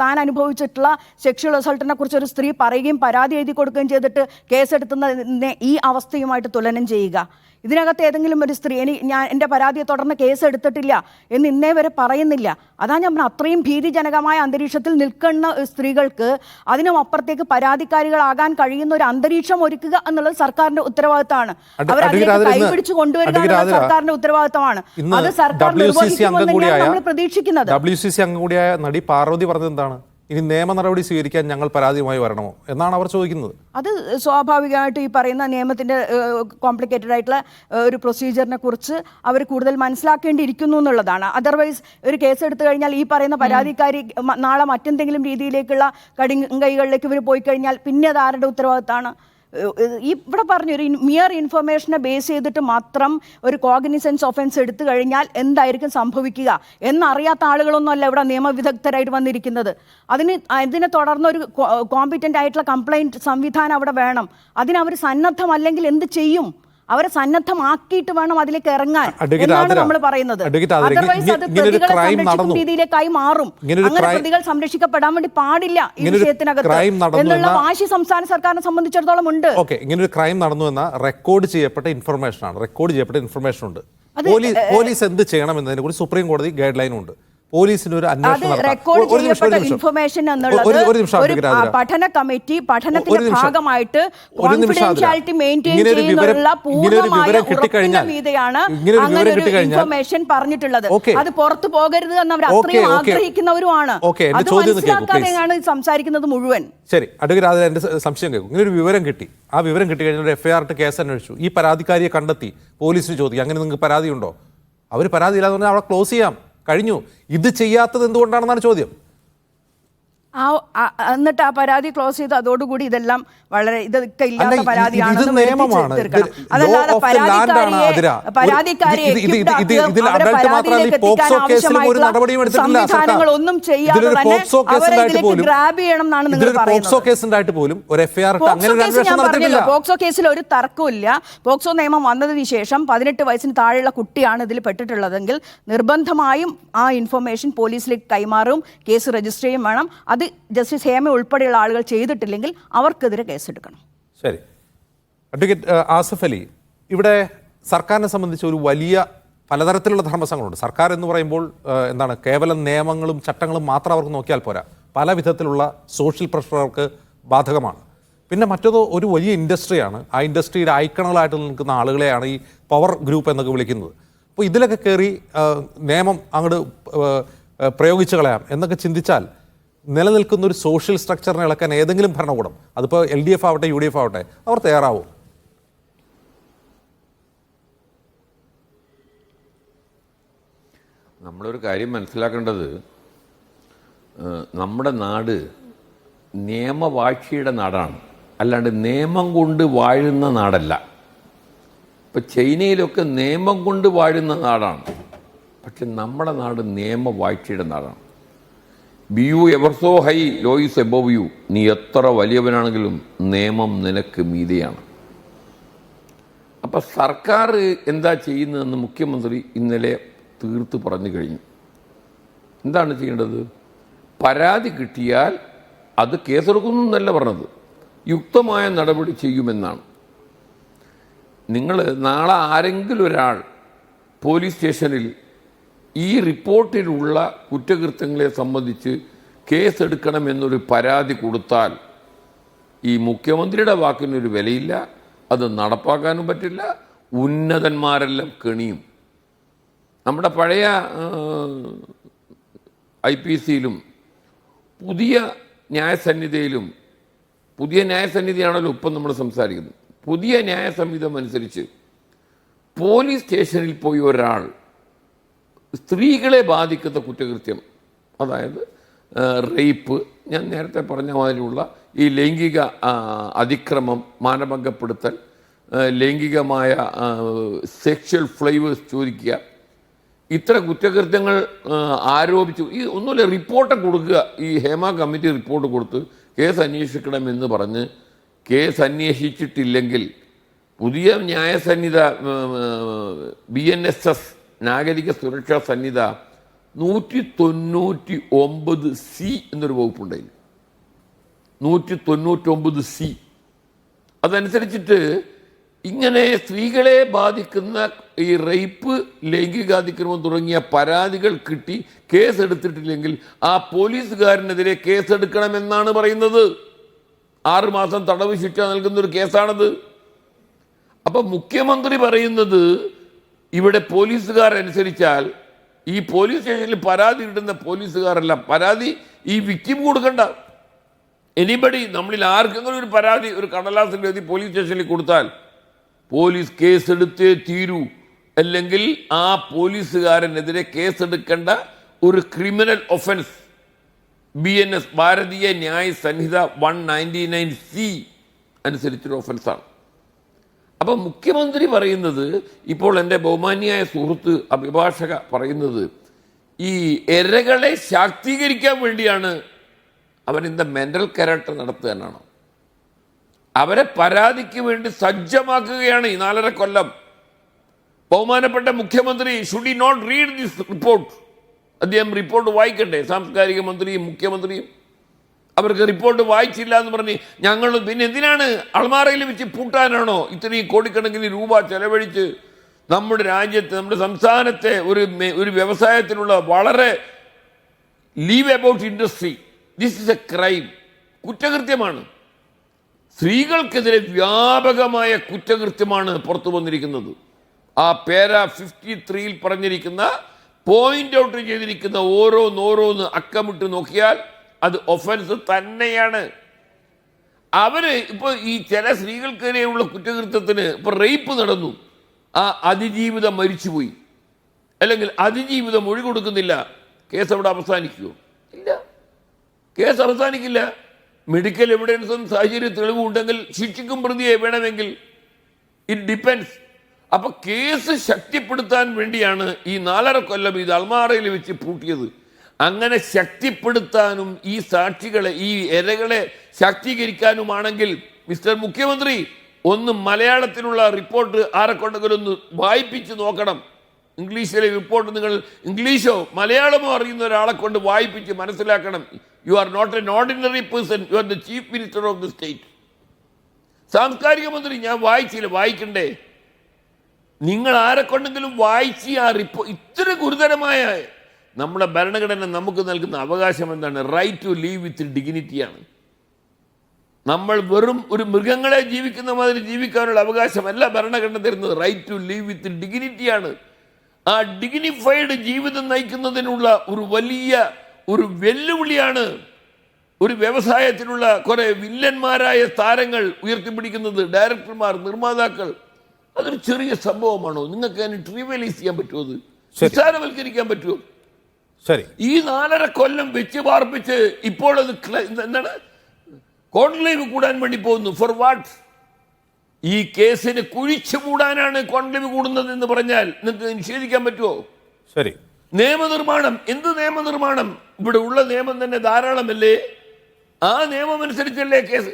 താൻ അനുഭവിച്ചിട്ടുള്ള സെക്ഷൽ അസൾട്ടിനെ കുറിച്ച് ഒരു സ്ത്രീ പറയുകയും പരാതി എഴുതി കൊടുക്കുകയും ചെയ്തിട്ട് കേസെടുത്തുന്നതിനെ ഈ അവസ്ഥയുമായിട്ട് തുലനം ചെയ്യുക. ഇതിനകത്ത് ഏതെങ്കിലും ഒരു സ്ത്രീ ഞാൻ എൻ്റെ പരാതിയെ തുടർന്ന് കേസ് എടുത്തിട്ടില്ല എന്ന് ഇന്നേ വരെ പറയുന്നില്ല. അതാ ഞാൻ പറഞ്ഞ അത്രയും ഭീതിജനകമായ അന്തരീക്ഷത്തിൽ നിൽക്കുന്ന സ്ത്രീകൾക്ക് അതിനും അപ്പുറത്തേക്ക് പരാതിക്കാരികളാകാൻ കഴിയുന്ന ഒരു അന്തരീക്ഷം ഒരുക്കുക എന്നുള്ളത് സർക്കാരിന്റെ ഉത്തരവാദിത്തമാണ്. അവർ അതിലേക്ക് കൈപിടിച്ച് കൊണ്ടുവരിക എന്നുള്ളത് സർക്കാരിന്റെ ഉത്തരവാദിത്തമാണ്. അത് സർക്കാർ നിർവഹിക്കുമെന്ന് നമ്മൾ പ്രതീക്ഷിക്കുന്നത്. WCC അംഗം കൂടിയായ നടി പാർവതി പറഞ്ഞത് എന്താണ്? ഇനി നിയമ നടപടി സ്വീകരിക്കാൻ ഞങ്ങൾ പരാതിയുമായി വരണമോ എന്നാണ് അവർ ചോദിക്കുന്നത്. അത് സ്വാഭാവികമായിട്ട് ഈ പറയുന്ന നിയമത്തിന്റെ കോംപ്ലിക്കേറ്റഡ് ആയിട്ടുള്ള ഒരു പ്രൊസീജിയറിനെ കുറിച്ച് അവർ കൂടുതൽ മനസ്സിലാക്കേണ്ടിയിരിക്കുന്നു എന്നുള്ളതാണ്. അതർവൈസ് ഒരു കേസ് എടുത്തു കഴിഞ്ഞാൽ ഈ പറയുന്ന പരാതിക്കാരി നാളെ മറ്റെന്തെങ്കിലും രീതിയിലേക്കുള്ള കൈകളിലേക്ക് ഇവർ പോയി കഴിഞ്ഞാൽ പിന്നെ അത് ആരുടെ ഉത്തരവാദിത്തമാണ്? ഇവിടെ പറഞ്ഞു ഒരു മിയർ ഇൻഫർമേഷനെ ബേസ് ചെയ്തിട്ട് മാത്രം ഒരു കോഗ്നിസൻസ് ഒഫൻസ് എടുത്തു കഴിഞ്ഞാൽ എന്തായിരിക്കും സംഭവിക്കുക എന്നറിയാത്ത ആളുകളൊന്നും അല്ല ഇവിടെ നിയമവിദഗ്ധരായിട്ട് വന്നിരിക്കുന്നത്. അതിനെ തുടർന്ന് ഒരു കോമ്പിറ്റൻ്റ് ആയിട്ടുള്ള കംപ്ലൈൻറ്റ് സംവിധാനം അവിടെ വേണം. അതിനവർ സന്നദ്ധമല്ലെങ്കിൽ എന്ത് ചെയ്യും? അവരെ സന്നദ്ധമാക്കിയിട്ട് വേണം അതിലേക്ക് ഇറങ്ങാൻ എന്നാണ് നമ്മൾ പറയുന്നത്. അതർവൈസ് അത് പ്രതികളെ സംരക്ഷിക്കുന്ന രീതിയിലേക്കായി മാറും. അങ്ങനെ പ്രതികൾ സംരക്ഷിക്കപ്പെടാൻ വേണ്ടി പാടില്ല ഈ വിഷയത്തിനകത്ത് എന്നുള്ള വാശി സംസ്ഥാന സർക്കാരിനെ സംബന്ധിച്ചിടത്തോളം ഉണ്ട്. ഓക്കെ, ഇങ്ങനെ ഒരു ക്രൈം നടന്നു എന്ന റെക്കോർഡ് ചെയ്യപ്പെട്ട ഇൻഫർമേഷൻ ഉണ്ട്. പോലീസ് എന്ത് ചെയ്യണം എന്നതിനെ കുറിച്ച് സുപ്രീം കോടതി ഗൈഡ് ലൈൻ ഉണ്ട്. പോലീസിന് ഒരു ഇൻഫർമേഷൻ എന്നുള്ളത് പഠന കമ്മിറ്റി പഠനത്തിന്റെ ഭാഗമായിട്ട് കോൺഫിഡൻഷ്യാലിറ്റി മെയിൻറ്റെയിൻ ചെയ്യുന്നുള്ള പൂർണ്ണമായ ഉറപ്പിന്റെ മീതെയാണ് അങ്ങനെ ഒരു ഇൻഫർമേഷൻ പറഞ്ഞിട്ടുള്ളത്. അത് പുറത്തു പോകരുത് എന്ന് അവർ അത്രയും ആഗ്രഹിക്കുന്നവരുമാണ്. അത് മനസ്സിലാക്കാതെയാണ് സംസാരിക്കുന്നത് മുഴുവൻ. ശരി, അഡ്വക്കേറ്റ് എന്റെ സംശയം കേൾക്കും. ഇങ്ങനെ ഒരു വിവരം കിട്ടി, ആ വിവരം കിട്ടി കഴിഞ്ഞാൽ FIR കേസ് അന്വേഷിച്ചു, ഈ പരാതിക്കാരിയെ കണ്ടെത്തി, പോലീസിന് ചോദിക്കും അങ്ങനെ നിങ്ങൾക്ക് പരാതിയുണ്ടോ? അവർ പരാതിയില്ലാന്ന് പറഞ്ഞാൽ അവിടെ ക്ലോസ് ചെയ്യാം, കഴിഞ്ഞു. ഇത് ചെയ്യാത്തത് എന്തുകൊണ്ടാണെന്നാണ് ചോദ്യം. എന്നിട്ട് ആ പരാതി ക്ലോസ് ചെയ്ത് അതോടുകൂടി ഇതെല്ലാം വളരെ ഇതൊക്കെ ഇല്ലാത്ത പരാതിയാണ്. അതല്ലാതെ സംവിധാനങ്ങളൊന്നും ചെയ്യാതെ ഗ്രാബ് ചെയ്യണം എന്നാണ് നിങ്ങൾ പറയുന്നത്. പോക്സോ കേസിൽ ഒരു തർക്കമില്ല. പോക്സോ നിയമം വന്നതിന് ശേഷം 18 വയസ്സിന് താഴെയുള്ള കുട്ടിയാണ് ഇതിൽ പെട്ടിട്ടുള്ളതെങ്കിൽ നിർബന്ധമായും ആ ഇൻഫർമേഷൻ പോലീസിലേക്ക് കൈമാറും, കേസ് രജിസ്റ്റർ ചെയ്യും വേണം. അത് ജസ്റ്റിസ് ഹേമ ഉൾപ്പെടെയുള്ള ആളുകൾ ചെയ്തിട്ടില്ലെങ്കിൽ അവർക്കെതിരെ കേസെടുക്കണം. ശരി, അഡ്വക്കേറ്റ് ആസിഫ് അലി, ഇവിടെ സർക്കാരിനെ സംബന്ധിച്ച് ഒരു വലിയ പലതരത്തിലുള്ള ധർമ്മസംഘങ്ങളുണ്ട്. സർക്കാർ എന്ന് പറയുമ്പോൾ എന്താണ്, കേവലം നിയമങ്ങളും ചട്ടങ്ങളും മാത്രം അവർക്ക് നോക്കിയാൽ പോരാ, പല വിധത്തിലുള്ള സോഷ്യൽ പ്രഷർ അവർക്ക് ബാധകമാണ്. പിന്നെ മറ്റേതോ ഒരു വലിയ ഇൻഡസ്ട്രിയാണ്. ആ ഇൻഡസ്ട്രിയിൽ ഐക്കണുകളായിട്ട് നിൽക്കുന്ന ആളുകളെയാണ് ഈ പവർ ഗ്രൂപ്പ് എന്നൊക്കെ വിളിക്കുന്നത്. അപ്പോൾ ഇതിലൊക്കെ കയറി നിയമം അങ്ങോട്ട് പ്രയോഗിച്ചു കളയാം എന്നൊക്കെ ചിന്തിച്ചാൽ നിലനിൽക്കുന്ന ഒരു സോഷ്യൽ സ്ട്രക്ചറിനെ ഇളക്കാൻ ഏതെങ്കിലും ഭരണകൂടം, അതിപ്പോൾ LDF ആവട്ടെ UDF ആവട്ടെ, അവർ തയ്യാറാവും? നമ്മളൊരു കാര്യം മനസ്സിലാക്കേണ്ടത്, നമ്മുടെ നാട് നിയമവാഴ്ചയുടെ നാടാണ്, അല്ലാണ്ട് നിയമം കൊണ്ട് വാഴുന്ന നാടല്ല. ഇപ്പം ചൈനയിലൊക്കെ നിയമം കൊണ്ട് വാഴുന്ന നാടാണ്, പക്ഷെ നമ്മുടെ നാട് നിയമവാഴ്ചയുടെ നാടാണ്. B you ever so high, law is above U. നീ എത്ര വലിയവനാണെങ്കിലും നിയമം നിനക്ക് മീതെയാണ്. അപ്പം സർക്കാർ എന്താ ചെയ്യുന്നതെന്ന് മുഖ്യമന്ത്രി ഇന്നലെ തീർത്ത് പറഞ്ഞു കഴിഞ്ഞു. എന്താണ് ചെയ്യേണ്ടത്? പരാതി കിട്ടിയാൽ അത് കേസെടുക്കുന്നു എന്നല്ല പറഞ്ഞത്, യുക്തമായ നടപടി ചെയ്യുമെന്നാണ്. നിങ്ങൾ നാളെ ആരെങ്കിലും ഒരാൾ പോലീസ് സ്റ്റേഷനിൽ ഈ റിപ്പോർട്ടിലുള്ള കുറ്റകൃത്യങ്ങളെ സംബന്ധിച്ച് കേസെടുക്കണമെന്നൊരു പരാതി കൊടുത്താൽ ഈ മുഖ്യമന്ത്രിയുടെ വാക്കിനൊരു വിലയില്ല, അത് നടപ്പാക്കാനും പറ്റില്ല, ഉന്നതന്മാരെല്ലാം കെണിയും. നമ്മുടെ പഴയ IPC-യിലും പുതിയ ന്യായസന്നിധിയിലും, പുതിയ ന്യായസന്നിധിയാണല്ലോ ഇപ്പം നമ്മൾ സംസാരിക്കുന്നത്, പുതിയ ന്യായസംഹിതം അനുസരിച്ച് പോലീസ് സ്റ്റേഷനിൽ പോയി ഒരാൾ സ്ത്രീകളെ ബാധിക്കുന്ന കുറ്റകൃത്യം, അതായത് റേപ്പ്, ഞാൻ നേരത്തെ പറഞ്ഞ മാതിരിയുള്ള ഈ ലൈംഗിക അതിക്രമം, മാനഭംഗപ്പെടുത്തൽ, ലൈംഗികമായ സെക്ഷൽ ഫ്ലേവേഴ്സ് ചോദിക്കുക, ഇത്ര കുറ്റകൃത്യങ്ങൾ ആരോപിച്ചു. ഈ ഒന്നുമില്ല, റിപ്പോർട്ട് കൊടുക്കുക. ഈ ഹേമ കമ്മിറ്റി റിപ്പോർട്ട് കൊടുത്ത് കേസ് അന്വേഷിക്കണമെന്ന് പറഞ്ഞ് കേസ് അന്വേഷിച്ചിട്ടില്ലെങ്കിൽ പുതിയ ന്യായസന്നിധ BNSS നാഗരിക സുരക്ഷാ സംഹിത 199C എന്നൊരു വകുപ്പുണ്ടായി. 199C അതനുസരിച്ചിട്ട് ഇങ്ങനെ സ്ത്രീകളെ ബാധിക്കുന്ന ഈ റേപ്പ്, ലൈംഗികാതിക്രമം തുടങ്ങിയ പരാതികൾ കിട്ടി കേസെടുത്തിട്ടില്ലെങ്കിൽ ആ പോലീസുകാരനെതിരെ കേസെടുക്കണമെന്നാണ് പറയുന്നത്. 6 മാസം തടവ് ശിക്ഷ നൽകുന്ന ഒരു കേസാണത്. അപ്പൊ മുഖ്യമന്ത്രി പറയുന്നത് ഇവിടെ പോലീസുകാരനുസരിച്ചാൽ ഈ പോലീസ് സ്റ്റേഷനിൽ പരാതി കിട്ടുന്ന പോലീസുകാരല്ല, പരാതി ഈ വിക്ടിം കൊടുക്കണ്ട. എനിബഡി നമ്മളിൽ ആർക്കെങ്കിലും ഒരു പരാതി ഒരു കടലാസിൽ എഴുതി പോലീസ് സ്റ്റേഷനിൽ കൊടുത്താൽ പോലീസ് കേസെടുത്തേ തീരൂ, അല്ലെങ്കിൽ ആ പോലീസുകാരനെതിരെ കേസെടുക്കേണ്ട ഒരു ക്രിമിനൽ ഒഫൻസ് BNS ഭാരതീയ ന്യായ സംഹിത 199C അനുസരിച്ചൊരു ഒഫൻസാണ്. അപ്പം മുഖ്യമന്ത്രി പറയുന്നത്, ഇപ്പോൾ എൻ്റെ ബഹുമാന്യായ സുഹൃത്ത് അഭിഭാഷക പറയുന്നത്, ഈ ഇരകളെ ശാക്തീകരിക്കാൻ വേണ്ടിയാണ് അവൻ ഇന്ന് മെൻ്റൽ കരാട്ടെ നടത്തുകയാണോ, അവരെ പരാതിക്ക് വേണ്ടി സജ്ജമാക്കുകയാണ് ഈ 4.5 കൊല്ലം. ബഹുമാനപ്പെട്ട മുഖ്യമന്ത്രി should he not read this report? അദ്ദേഹം റിപ്പോർട്ട് വായിക്കണ്ടേ? സാംസ്കാരിക മന്ത്രിയും മുഖ്യമന്ത്രിയും അവർക്ക് റിപ്പോർട്ട് വായിച്ചില്ല എന്ന് പറഞ്ഞ് ഞങ്ങൾ പിന്നെ എന്തിനാണ് അൾമാറയിൽ വെച്ച് പൂട്ടാനാണോ ഇത്രയും കോടിക്കണക്കിന് രൂപ ചെലവഴിച്ച് നമ്മുടെ രാജ്യത്ത്, നമ്മുടെ സംസ്ഥാനത്തെ ഒരു വ്യവസായത്തിലുള്ള വളരെ leave about industry, this is a crime, കുറ്റകൃത്യമാണ്. സ്ത്രീകൾക്കെതിരെ വ്യാപകമായ കുറ്റകൃത്യമാണ് പുറത്തു വന്നിരിക്കുന്നത്. ആ പാരാ 53-ൽ പറഞ്ഞിരിക്കുന്ന, പോയിന്റ് ഔട്ട് ചെയ്തിരിക്കുന്ന ഓരോന്ന് അക്കമിട്ട് നോക്കിയാൽ അത് ഒഫൻസ് തന്നെയാണ്. അവര് ഇപ്പൊ ഈ ചില സ്ത്രീകൾക്കെതിരെയുള്ള കുറ്റകൃത്യത്തിന് ഇപ്പൊ റേപ്പ് നടന്നു, ആ അതിജീവിതം മരിച്ചുപോയി, അല്ലെങ്കിൽ അതിജീവിതം മൊഴി കൊടുക്കുന്നില്ല, കേസ് അവിടെ അവസാനിക്കുമോ? ഇല്ല, കേസ് അവസാനിക്കില്ല. മെഡിക്കൽ എവിഡൻസും സാഹചര്യ തെളിവും ഉണ്ടെങ്കിൽ ശിക്ഷിക്കും പ്രതിയെ വേണമെങ്കിൽ. It depends. അപ്പൊ കേസ് ശക്തിപ്പെടുത്താൻ വേണ്ടിയാണ് ഈ 4.5 കൊല്ലം ഇത് അൾമാറയിൽ വെച്ച് പൂട്ടിയത്. അങ്ങനെ ശക്തിപ്പെടുത്താനും ഈ സാക്ഷികളെ, ഈ ഇരകളെ ശാക്തീകരിക്കാനുമാണെങ്കിൽ മിസ്റ്റർ മുഖ്യമന്ത്രി ഒന്ന് മലയാളത്തിലുള്ള റിപ്പോർട്ട് ആരെക്കൊണ്ടെങ്കിലും ഒന്ന് വായിപ്പിച്ച് നോക്കണം. ഇംഗ്ലീഷിലെ റിപ്പോർട്ട് നിങ്ങൾ ഇംഗ്ലീഷോ മലയാളമോ അറിയുന്ന ഒരാളെ കൊണ്ട് വായിപ്പിച്ച് മനസ്സിലാക്കണം. You are not an ordinary person, you are the chief minister of the state. സാംസ്കാരിക മന്ത്രി ഞാൻ വായിച്ചില്ല, വായിക്കണ്ടേ? നിങ്ങൾ ആരെക്കൊണ്ടെങ്കിലും വായിച്ച് ആ റിപ്പോർട്ട്. ഇത്ര ഗുരുതരമായ നമ്മുടെ ഭരണഘടന നമുക്ക് നൽകുന്ന അവകാശം എന്താണ്? റൈറ്റ് ടു ലീവ് വിത്ത് ഡിഗ്നിറ്റിയാണ്. നമ്മൾ വെറും ഒരു മൃഗങ്ങളെ ജീവിക്കുന്ന മാതിരി ജീവിക്കാനുള്ള അവകാശമല്ല ഭരണഘടന തരുന്നത്. റൈറ്റ് ടു ലീവ് വിത്ത് ഡിഗ്നിറ്റിയാണ്. ആ ഡിഗ്നിഫൈഡ് ജീവിതം നയിക്കുന്നതിനുള്ള ഒരു വലിയ ഒരു വെല്ലുവിളിയാണ് ഒരു വ്യവസായത്തിലുള്ള കുറെ വില്ലന്മാരായ താരങ്ങൾ ഉയർത്തിപ്പിടിക്കുന്നത്. ഡയറക്ടർമാർ, നിർമ്മാതാക്കൾ. അതൊരു ചെറിയ സംഭവമാണോ? നിങ്ങൾക്ക് അതിന് ട്രിവിയലൈസ് ചെയ്യാൻ പറ്റുമോ? അത് നിസ്സാരവൽക്കരിക്കാൻ പറ്റുമോ? ശരി, ഈ 4.5 കൊല്ലം വെച്ച് പാർപ്പിച്ച് ഇപ്പോൾ അത് എന്താണ് കോൺക്ലേവ് കൂടാൻ വേണ്ടി പോകുന്നു. For what? ഈ കേസിന് കുഴിച്ചു മൂടാനാണ് കോൺക്ലേവ് കൂടുന്നത് എന്ന് പറഞ്ഞാൽ നിങ്ങൾക്ക് നിഷേധിക്കാൻ പറ്റുമോ? ശരി. നിയമനിർമ്മാണം, എന്ത് നിയമനിർമ്മാണം? ഇവിടെ ഉള്ള നിയമം തന്നെ ധാരാളമല്ലേ? ആ നിയമം അനുസരിച്ചല്ലേ കേസ്.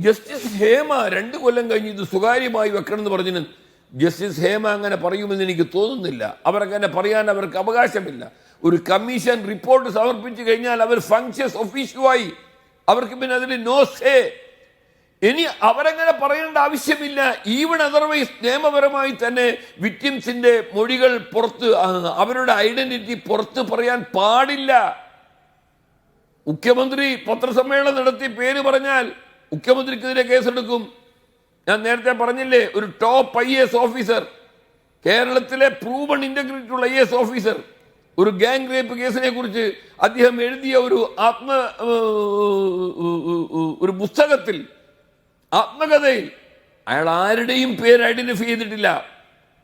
ജസ്റ്റിസ് ഹേമ 2 കൊല്ലം കഴിഞ്ഞ് ഇത് സ്വകാര്യമായി വെക്കണം എന്ന് പറഞ്ഞു. ജസ്റ്റിസ് ഹേമ അങ്ങനെ പറയുമെന്ന് എനിക്ക് തോന്നുന്നില്ല. അവരങ്ങനെ പറയാൻ അവർക്ക് അവകാശമില്ല. ഒരു കമ്മീഷൻ റിപ്പോർട്ട് സമർപ്പിച്ചു കഴിഞ്ഞാൽ അവർ ഫങ്ഷൻസ് ഒഫീഷ്യലായി, അവർക്ക് പിന്നെ അതിന് നോ സേ. ഇനി അവരങ്ങനെ പറയേണ്ട ആവശ്യമില്ല. ഈവൻ അതർവൈസ് നിയമപരമായി തന്നെ വിക്ടിംസിന്റെ മൊഴികൾ പുറത്ത്, അവരുടെ ഐഡന്റിറ്റി പുറത്ത് പറയാൻ പാടില്ല. മുഖ്യമന്ത്രി പത്രസമ്മേളനം നടത്തി പേര് പറഞ്ഞാൽ മുഖ്യമന്ത്രിക്കെതിരെ കേസെടുക്കും. ഞാൻ നേരത്തെ പറഞ്ഞില്ലേ, ഒരു ടോപ്പ് IAS ഓഫീസർ, കേരളത്തിലെ പ്രൂവൺ ഇന്റഗ്രിറ്റി ഉള്ള IAS ഓഫീസർ, ഒരു ഗാങ് റേപ്പ് കേസിനെ കുറിച്ച് അദ്ദേഹം എഴുതിയ ഒരു പുസ്തകത്തിൽ, ആത്മകഥയിൽ അയാൾ ആരുടെയും പേര് ഐഡന്റിഫൈ ചെയ്തിട്ടില്ല.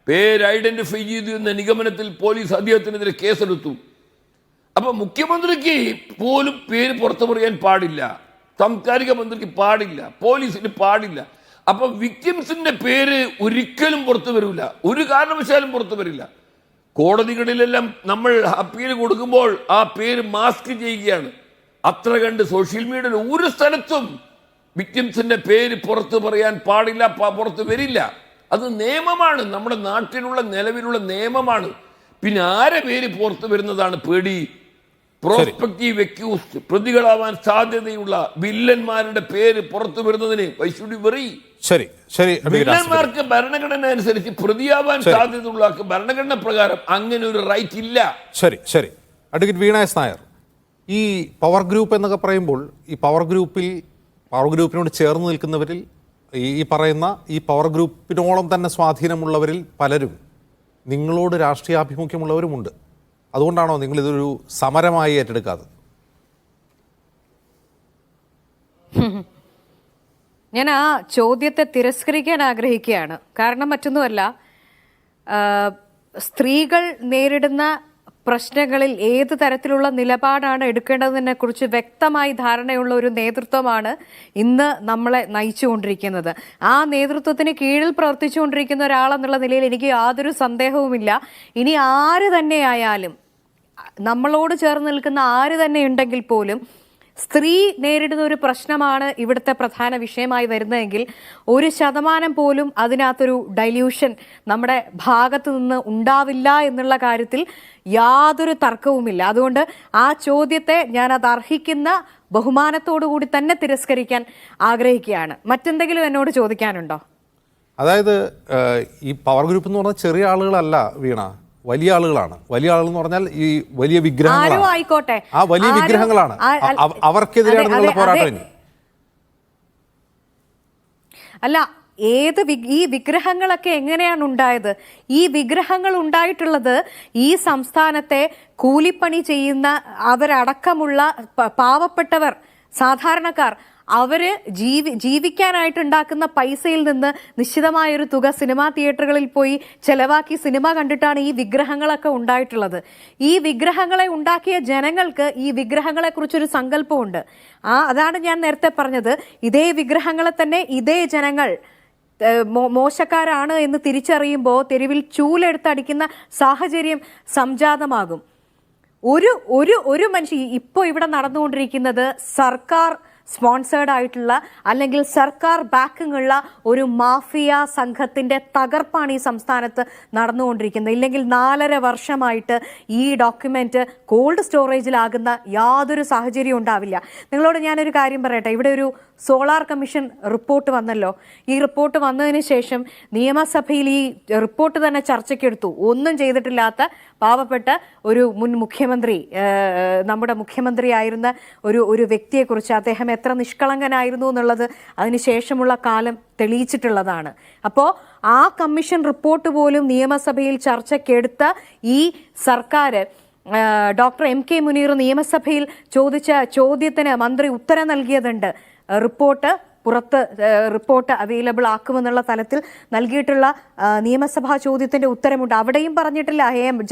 പേര് ഐഡന്റിഫൈ ചെയ്തു എന്ന നിഗമനത്തിൽ പോലീസ് അദ്ദേഹത്തിനെതിരെ കേസെടുത്തു. അപ്പൊ മുഖ്യമന്ത്രിക്ക് പോലും പേര് പുറത്തു പറയാൻ പാടില്ല, സാംസ്കാരിക മന്ത്രിക്ക് പാടില്ല, പോലീസിന് പാടില്ല. അപ്പൊ വിക്ടിംസിന്റെ പേര് ഒരിക്കലും പുറത്തു വരില്ല, ഒരു കാരണവശാലും പുറത്തു വരില്ല. കോടതികളിലെല്ലാം നമ്മൾ അപ്പീൽ കൊടുക്കുമ്പോൾ ആ പേര് മാസ്ക് ചെയ്യുകയാണ്. അത്ര കണ്ട് സോഷ്യൽ മീഡിയയിൽ ഒരു സ്ഥലത്തും വിക്ടിംസിന്റെ പേര് പുറത്ത് പറയാൻ പാടില്ല, പുറത്ത് വരില്ല. അത് നിയമമാണ്, നമ്മുടെ നാട്ടിലുള്ള നിലവിലുള്ള നിയമമാണ്. പിന്നെ ആരെ പേര് പുറത്ത് വരുന്നതാണ് പേടി? പ്രോസ്പെക്റ്റീവ് അക്യൂസ്ഡ്, പ്രതികളാവാൻ സാധ്യതയുള്ള വില്ലന്മാരുടെ പേര് പുറത്തു വരുന്നതിന് why should you worry? ശരി ശരി വില്ലന്മാർക്ക് ഭരണഘടന അനുസരിച്ച് പ്രതിയാവാൻ സാധ്യതയുള്ള ഭരണഘടന പ്രകാരം അങ്ങനെ ഒരു റൈറ്റ് ഇല്ല. ശരി ശരി അഡ്വക്കേറ്റ് വീണ എസ് നായർ, ഈ പവർ ഗ്രൂപ്പ് എന്നൊക്കെ പറയുമ്പോൾ ഈ പവർ ഗ്രൂപ്പിനോട് ചേർന്ന് നിൽക്കുന്നവരിൽ ഈ പറയുന്ന ഈ പവർ ഗ്രൂപ്പിനോളം തന്നെ സ്വാധീനമുള്ളവരിൽ പലരും നിങ്ങളോട് രാഷ്ട്രീയാഭിമുഖ്യമുള്ളവരുമുണ്ട്. അതുകൊണ്ടാണോ നിങ്ങൾ ഇതൊരു സമരമായി ഏറ്റെടുക്കാത്തത്? ഞാൻ ആ ചോദ്യത്തെ തിരസ്കരിക്കാൻ ആഗ്രഹിക്കുകയാണ്. കാരണം മറ്റൊന്നുമല്ല, സ്ത്രീകൾ നേരിടുന്ന പ്രശ്നങ്ങളിൽ ഏത് തരത്തിലുള്ള നിലപാടാണ് എടുക്കേണ്ടതിനെ കുറിച്ച് വ്യക്തമായി ധാരണയുള്ള ഒരു നേതൃത്വമാണ് ഇന്ന് നമ്മളെ നയിച്ചുകൊണ്ടിരിക്കുന്നത്. ആ നേതൃത്വത്തിന് കീഴിൽ പ്രവർത്തിച്ചുകൊണ്ടിരിക്കുന്ന ഒരാളെന്നുള്ള നിലയിൽ എനിക്ക് യാതൊരു സന്ദേഹവുമില്ല, ഇനി ആര് തന്നെയായാലും, നമ്മളോട് ചേർന്ന് നിൽക്കുന്ന ആര് തന്നെ ഉണ്ടെങ്കിൽ പോലും സ്ത്രീ നേരിടുന്ന ഒരു പ്രശ്നമാണ് ഇവിടുത്തെ പ്രധാന വിഷയമായി വരുന്നതെങ്കിൽ 1% പോലും അതിനകത്തൊരു ഡൈല്യൂഷൻ നമ്മുടെ ഭാഗത്തു നിന്ന് ഉണ്ടാവില്ല എന്നുള്ള കാര്യത്തിൽ യാതൊരു തർക്കവുമില്ല. അതുകൊണ്ട് ആ ചോദ്യത്തെ ഞാൻ അത് അർഹിക്കുന്ന ബഹുമാനത്തോടു കൂടി തന്നെ തിരസ്കരിക്കാൻ ആഗ്രഹിക്കുകയാണ്. മറ്റെന്തെങ്കിലും എന്നോട് ചോദിക്കാനുണ്ടോ? അതായത് ഈ പവർ ഗ്രൂപ്പ് എന്ന് പറഞ്ഞാൽ ചെറിയ ആളുകളല്ല വീണ, വലിയ ആളുകളാണ്. വലിയ ആളുകൾ എന്ന് പറഞ്ഞാൽ ഈ വലിയ വിഗ്രഹങ്ങളാണ്. ആയിക്കോട്ടെ, ആ വലിയ വിഗ്രഹങ്ങളാണ്. അവർക്കെതിരെയാണ് നിങ്ങളുടെ പോരാട്ടം. അല്ല, ഈ വിഗ്രഹങ്ങളൊക്കെ എങ്ങനെയാണ് ഉണ്ടായത്? ഈ വിഗ്രഹങ്ങൾ ഉണ്ടായിട്ടുള്ളത് ഈ സംസ്ഥാനത്തെ കൂലിപ്പണി ചെയ്യുന്ന അവരടക്കമുള്ള പാവപ്പെട്ടവർ, സാധാരണക്കാർ, അവര് ജീവിക്കാനായിട്ട് ഉണ്ടാക്കുന്ന പൈസയിൽ നിന്ന് നിശ്ചിതമായൊരു തുക സിനിമാ തിയേറ്ററുകളിൽ പോയി ചെലവാക്കി സിനിമ കണ്ടിട്ടാണ് ഈ വിഗ്രഹങ്ങളൊക്കെ ഉണ്ടായിട്ടുള്ളത്. ഈ വിഗ്രഹങ്ങളെ ഉണ്ടാക്കിയ ജനങ്ങൾക്ക് ഈ വിഗ്രഹങ്ങളെ കുറിച്ചൊരു സങ്കല്പമുണ്ട്. അതാണ് ഞാൻ നേരത്തെ പറഞ്ഞത്. ഇതേ വിഗ്രഹങ്ങളെ തന്നെ ഇതേ ജനങ്ങൾ മോശക്കാരാണ് എന്ന് തിരിച്ചറിയുമ്പോൾ തെരുവിൽ ചൂലെടുത്തടിക്കുന്ന സാഹചര്യം സംജാതമാകും. ഒരു മനുഷ്യ ഇപ്പോൾ ഇവിടെ നടന്നുകൊണ്ടിരിക്കുന്നത് സർക്കാർ സ്പോൺസേർഡ് ആയിട്ടുള്ള അല്ലെങ്കിൽ സർക്കാർ ബാക്കിംഗ് ഉള്ള ഒരു മാഫിയ സംഘത്തിന്റെ തകർപ്പാണ് ഈ സംസ്ഥാനത്ത് നടന്നുകൊണ്ടിരിക്കുന്നത്. ഇല്ലെങ്കിൽ 4.5 വർഷമായിട്ട് ഈ ഡോക്യുമെന്റ് കോൾഡ് സ്റ്റോറേജിലാകുന്ന യാതൊരു സാഹചര്യവും ഉണ്ടാവില്ല. നിങ്ങളോട് ഞാനൊരു കാര്യം പറയട്ടെ. ഇവിടെ ഒരു സോളാർ കമ്മീഷൻ റിപ്പോർട്ട് വന്നല്ലോ. ഈ റിപ്പോർട്ട് വന്നതിന് ശേഷം നിയമസഭയിൽ ഈ റിപ്പോർട്ട് തന്നെ ചർച്ചയ്ക്കെടുത്തു. ഒന്നും ചെയ്തിട്ടില്ലാത്ത പാവപ്പെട്ട ഒരു മുൻ മുഖ്യമന്ത്രി, നമ്മുടെ മുഖ്യമന്ത്രിയായിരുന്ന ഒരു വ്യക്തിയെക്കുറിച്ച്, അദ്ദേഹം എത്ര നിഷ്കളങ്കനായിരുന്നു എന്നുള്ളത് അതിനുശേഷമുള്ള കാലം തെളിയിച്ചിട്ടുള്ളതാണ്. അപ്പോൾ ആ കമ്മീഷൻ റിപ്പോർട്ട് പോലും നിയമസഭയിൽ ചർച്ചയ്ക്കെടുത്ത ഈ സർക്കാർ, ഡോക്ടർ M.K. മുനീർ നിയമസഭയിൽ ചോദിച്ച ചോദ്യത്തിന് മന്ത്രി ഉത്തരം നൽകിയതുണ്ട്. റിപ്പോർട്ട് അവൈലബിൾ ആക്കുമെന്നുള്ള തലത്തിൽ നൽകിയിട്ടുള്ള നിയമസഭാ ചോദ്യത്തിന്റെ ഉത്തരമുണ്ട്. അവിടെയും പറഞ്ഞിട്ടില്ല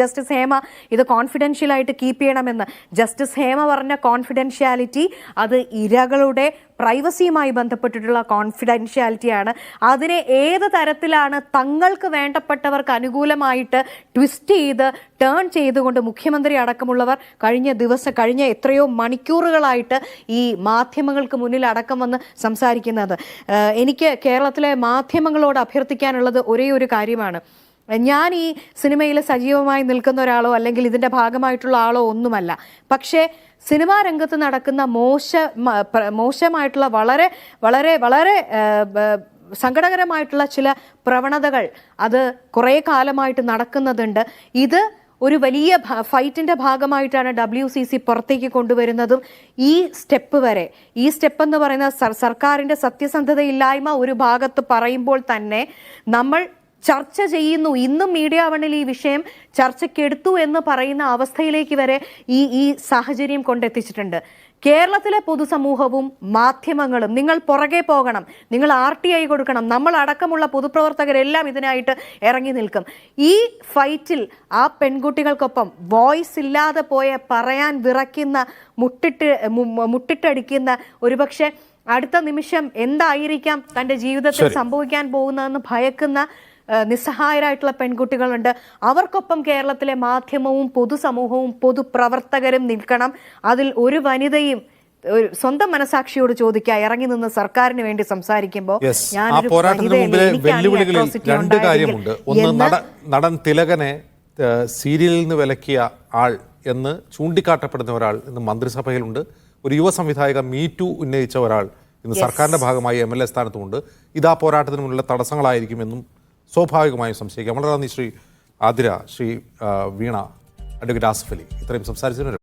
ജസ്റ്റിസ് ഹേമ ഇത് കോൺഫിഡൻഷ്യലായിട്ട് കീപ്പ് ചെയ്യണമെന്ന്. ജസ്റ്റിസ് ഹേമ പറഞ്ഞ കോൺഫിഡൻഷ്യാലിറ്റി അത് ഇരകളുടെ പ്രൈവസിയുമായി ബന്ധപ്പെട്ടിട്ടുള്ള കോൺഫിഡൻഷ്യാലിറ്റിയാണ്. അതിനെ ഏത് തരത്തിലാണ് തങ്ങൾക്ക് വേണ്ടപ്പെട്ടവർക്ക് അനുകൂലമായിട്ട് ട്വിസ്റ്റ് ചെയ്ത് ടേൺ ചെയ്തുകൊണ്ട് മുഖ്യമന്ത്രി അടക്കമുള്ളവർ കഴിഞ്ഞ എത്രയോ മണിക്കൂറുകളായിട്ട് ഈ മാധ്യമങ്ങൾക്ക് മുന്നിൽ അടക്കം വന്ന് സംസാരിക്കുന്നത്. എനിക്ക് കേരളത്തിലെ മാധ്യമങ്ങളോട് അഭ്യർത്ഥിക്കാനുള്ളത് ഒരേ ഒരു കാര്യമാണ്. ഞാൻ ഈ സിനിമയിൽ സജീവമായി നിൽക്കുന്ന ഒരാളോ അല്ലെങ്കിൽ ഇതിൻ്റെ ഭാഗമായിട്ടുള്ള ആളോ ഒന്നുമല്ല. പക്ഷേ സിനിമാ രംഗത്ത് നടക്കുന്ന മോശമായിട്ടുള്ള വളരെ വളരെ വളരെ സങ്കടകരമായിട്ടുള്ള ചില പ്രവണതകൾ അത് കുറേ കാലമായിട്ട് നടക്കുന്നതുണ്ട്. ഇത് ഒരു വലിയ ഫൈറ്റിന്റെ ഭാഗമായിട്ടാണ് WCC പുറത്തേക്ക് കൊണ്ടുവരുന്നതും. ഈ സ്റ്റെപ്പ് എന്ന് പറയുന്ന സർക്കാരിന്റെ സത്യസന്ധതയില്ലായ്മ ഒരു ഭാഗത്ത് പറയുമ്പോൾ തന്നെ നമ്മൾ ചർച്ച ചെയ്യുന്നു. ഇന്നും മീഡിയ വണ്ണിൽ ഈ വിഷയം ചർച്ചയ്ക്കെടുത്തു എന്ന് പറയുന്ന അവസ്ഥയിലേക്ക് വരെ ഈ സാഹചര്യം കൊണ്ടെത്തിച്ചിട്ടുണ്ട്. കേരളത്തിലെ പൊതുസമൂഹവും മാധ്യമങ്ങളും നിങ്ങൾ പുറകെ പോകണം, നിങ്ങൾ RTI കൊടുക്കണം, നമ്മൾ അടക്കമുള്ള പൊതുപ്രവർത്തകരെല്ലാം ഇതിനായിട്ട് ഇറങ്ങി നിൽക്കും. ഈ ഫൈറ്റിൽ ആ പെൺകുട്ടികൾക്കൊപ്പം വോയിസ് ഇല്ലാതെ പോയ, പറയാൻ വിറയ്ക്കുന്ന, മുട്ടിട്ടടിക്കുന്ന, ഒരുപക്ഷെ അടുത്ത നിമിഷം എന്തായിരിക്കാം തൻ്റെ ജീവിതത്തിൽ സംഭവിക്കാൻ പോകുന്നതെന്ന് ഭയക്കുന്ന നിസ്സഹായരായിട്ടുള്ള പെൺകുട്ടികളുണ്ട്. അവർക്കൊപ്പം കേരളത്തിലെ മാധ്യമവും പൊതുസമൂഹവും പൊതുപ്രവർത്തകരും നിൽക്കണം. അതിൽ ഒരു വനിതയും സ്വന്തം മനസാക്ഷിയോട് ചോദിക്കുക, ഇറങ്ങി നിന്ന് സർക്കാരിന് വേണ്ടി സംസാരിക്കുമ്പോൾ വെല്ലുവിളികളിൽ 2 കാര്യമുണ്ട്. ഒന്ന്, നടൻ തിലകനെ സീരിയലിൽ നിന്ന് വിലക്കിയ ആൾ എന്ന് ചൂണ്ടിക്കാട്ടപ്പെടുന്ന ഒരാൾ ഇന്ന് മന്ത്രിസഭയിലുണ്ട്. ഒരു യുവ സംവിധായക മീറ്റു ഉന്നയിച്ച ഒരാൾ ഇന്ന് സർക്കാരിൻ്റെ ഭാഗമായി MLA സ്ഥാനത്തുമുണ്ട്. ഇതാ പോരാട്ടത്തിന് മുന്നിലുള്ള തടസ്സങ്ങളായിരിക്കുമെന്നും സ്വാഭാവികമായും സംശയിക്കാം. വളരെ നന്ദി ശ്രീ ആതിര, ശ്രീ വീണ, അഡ്വക്കേറ്റ് ആസിഫ് അലി ഇത്രയും സംസാരിച്ചതിന്.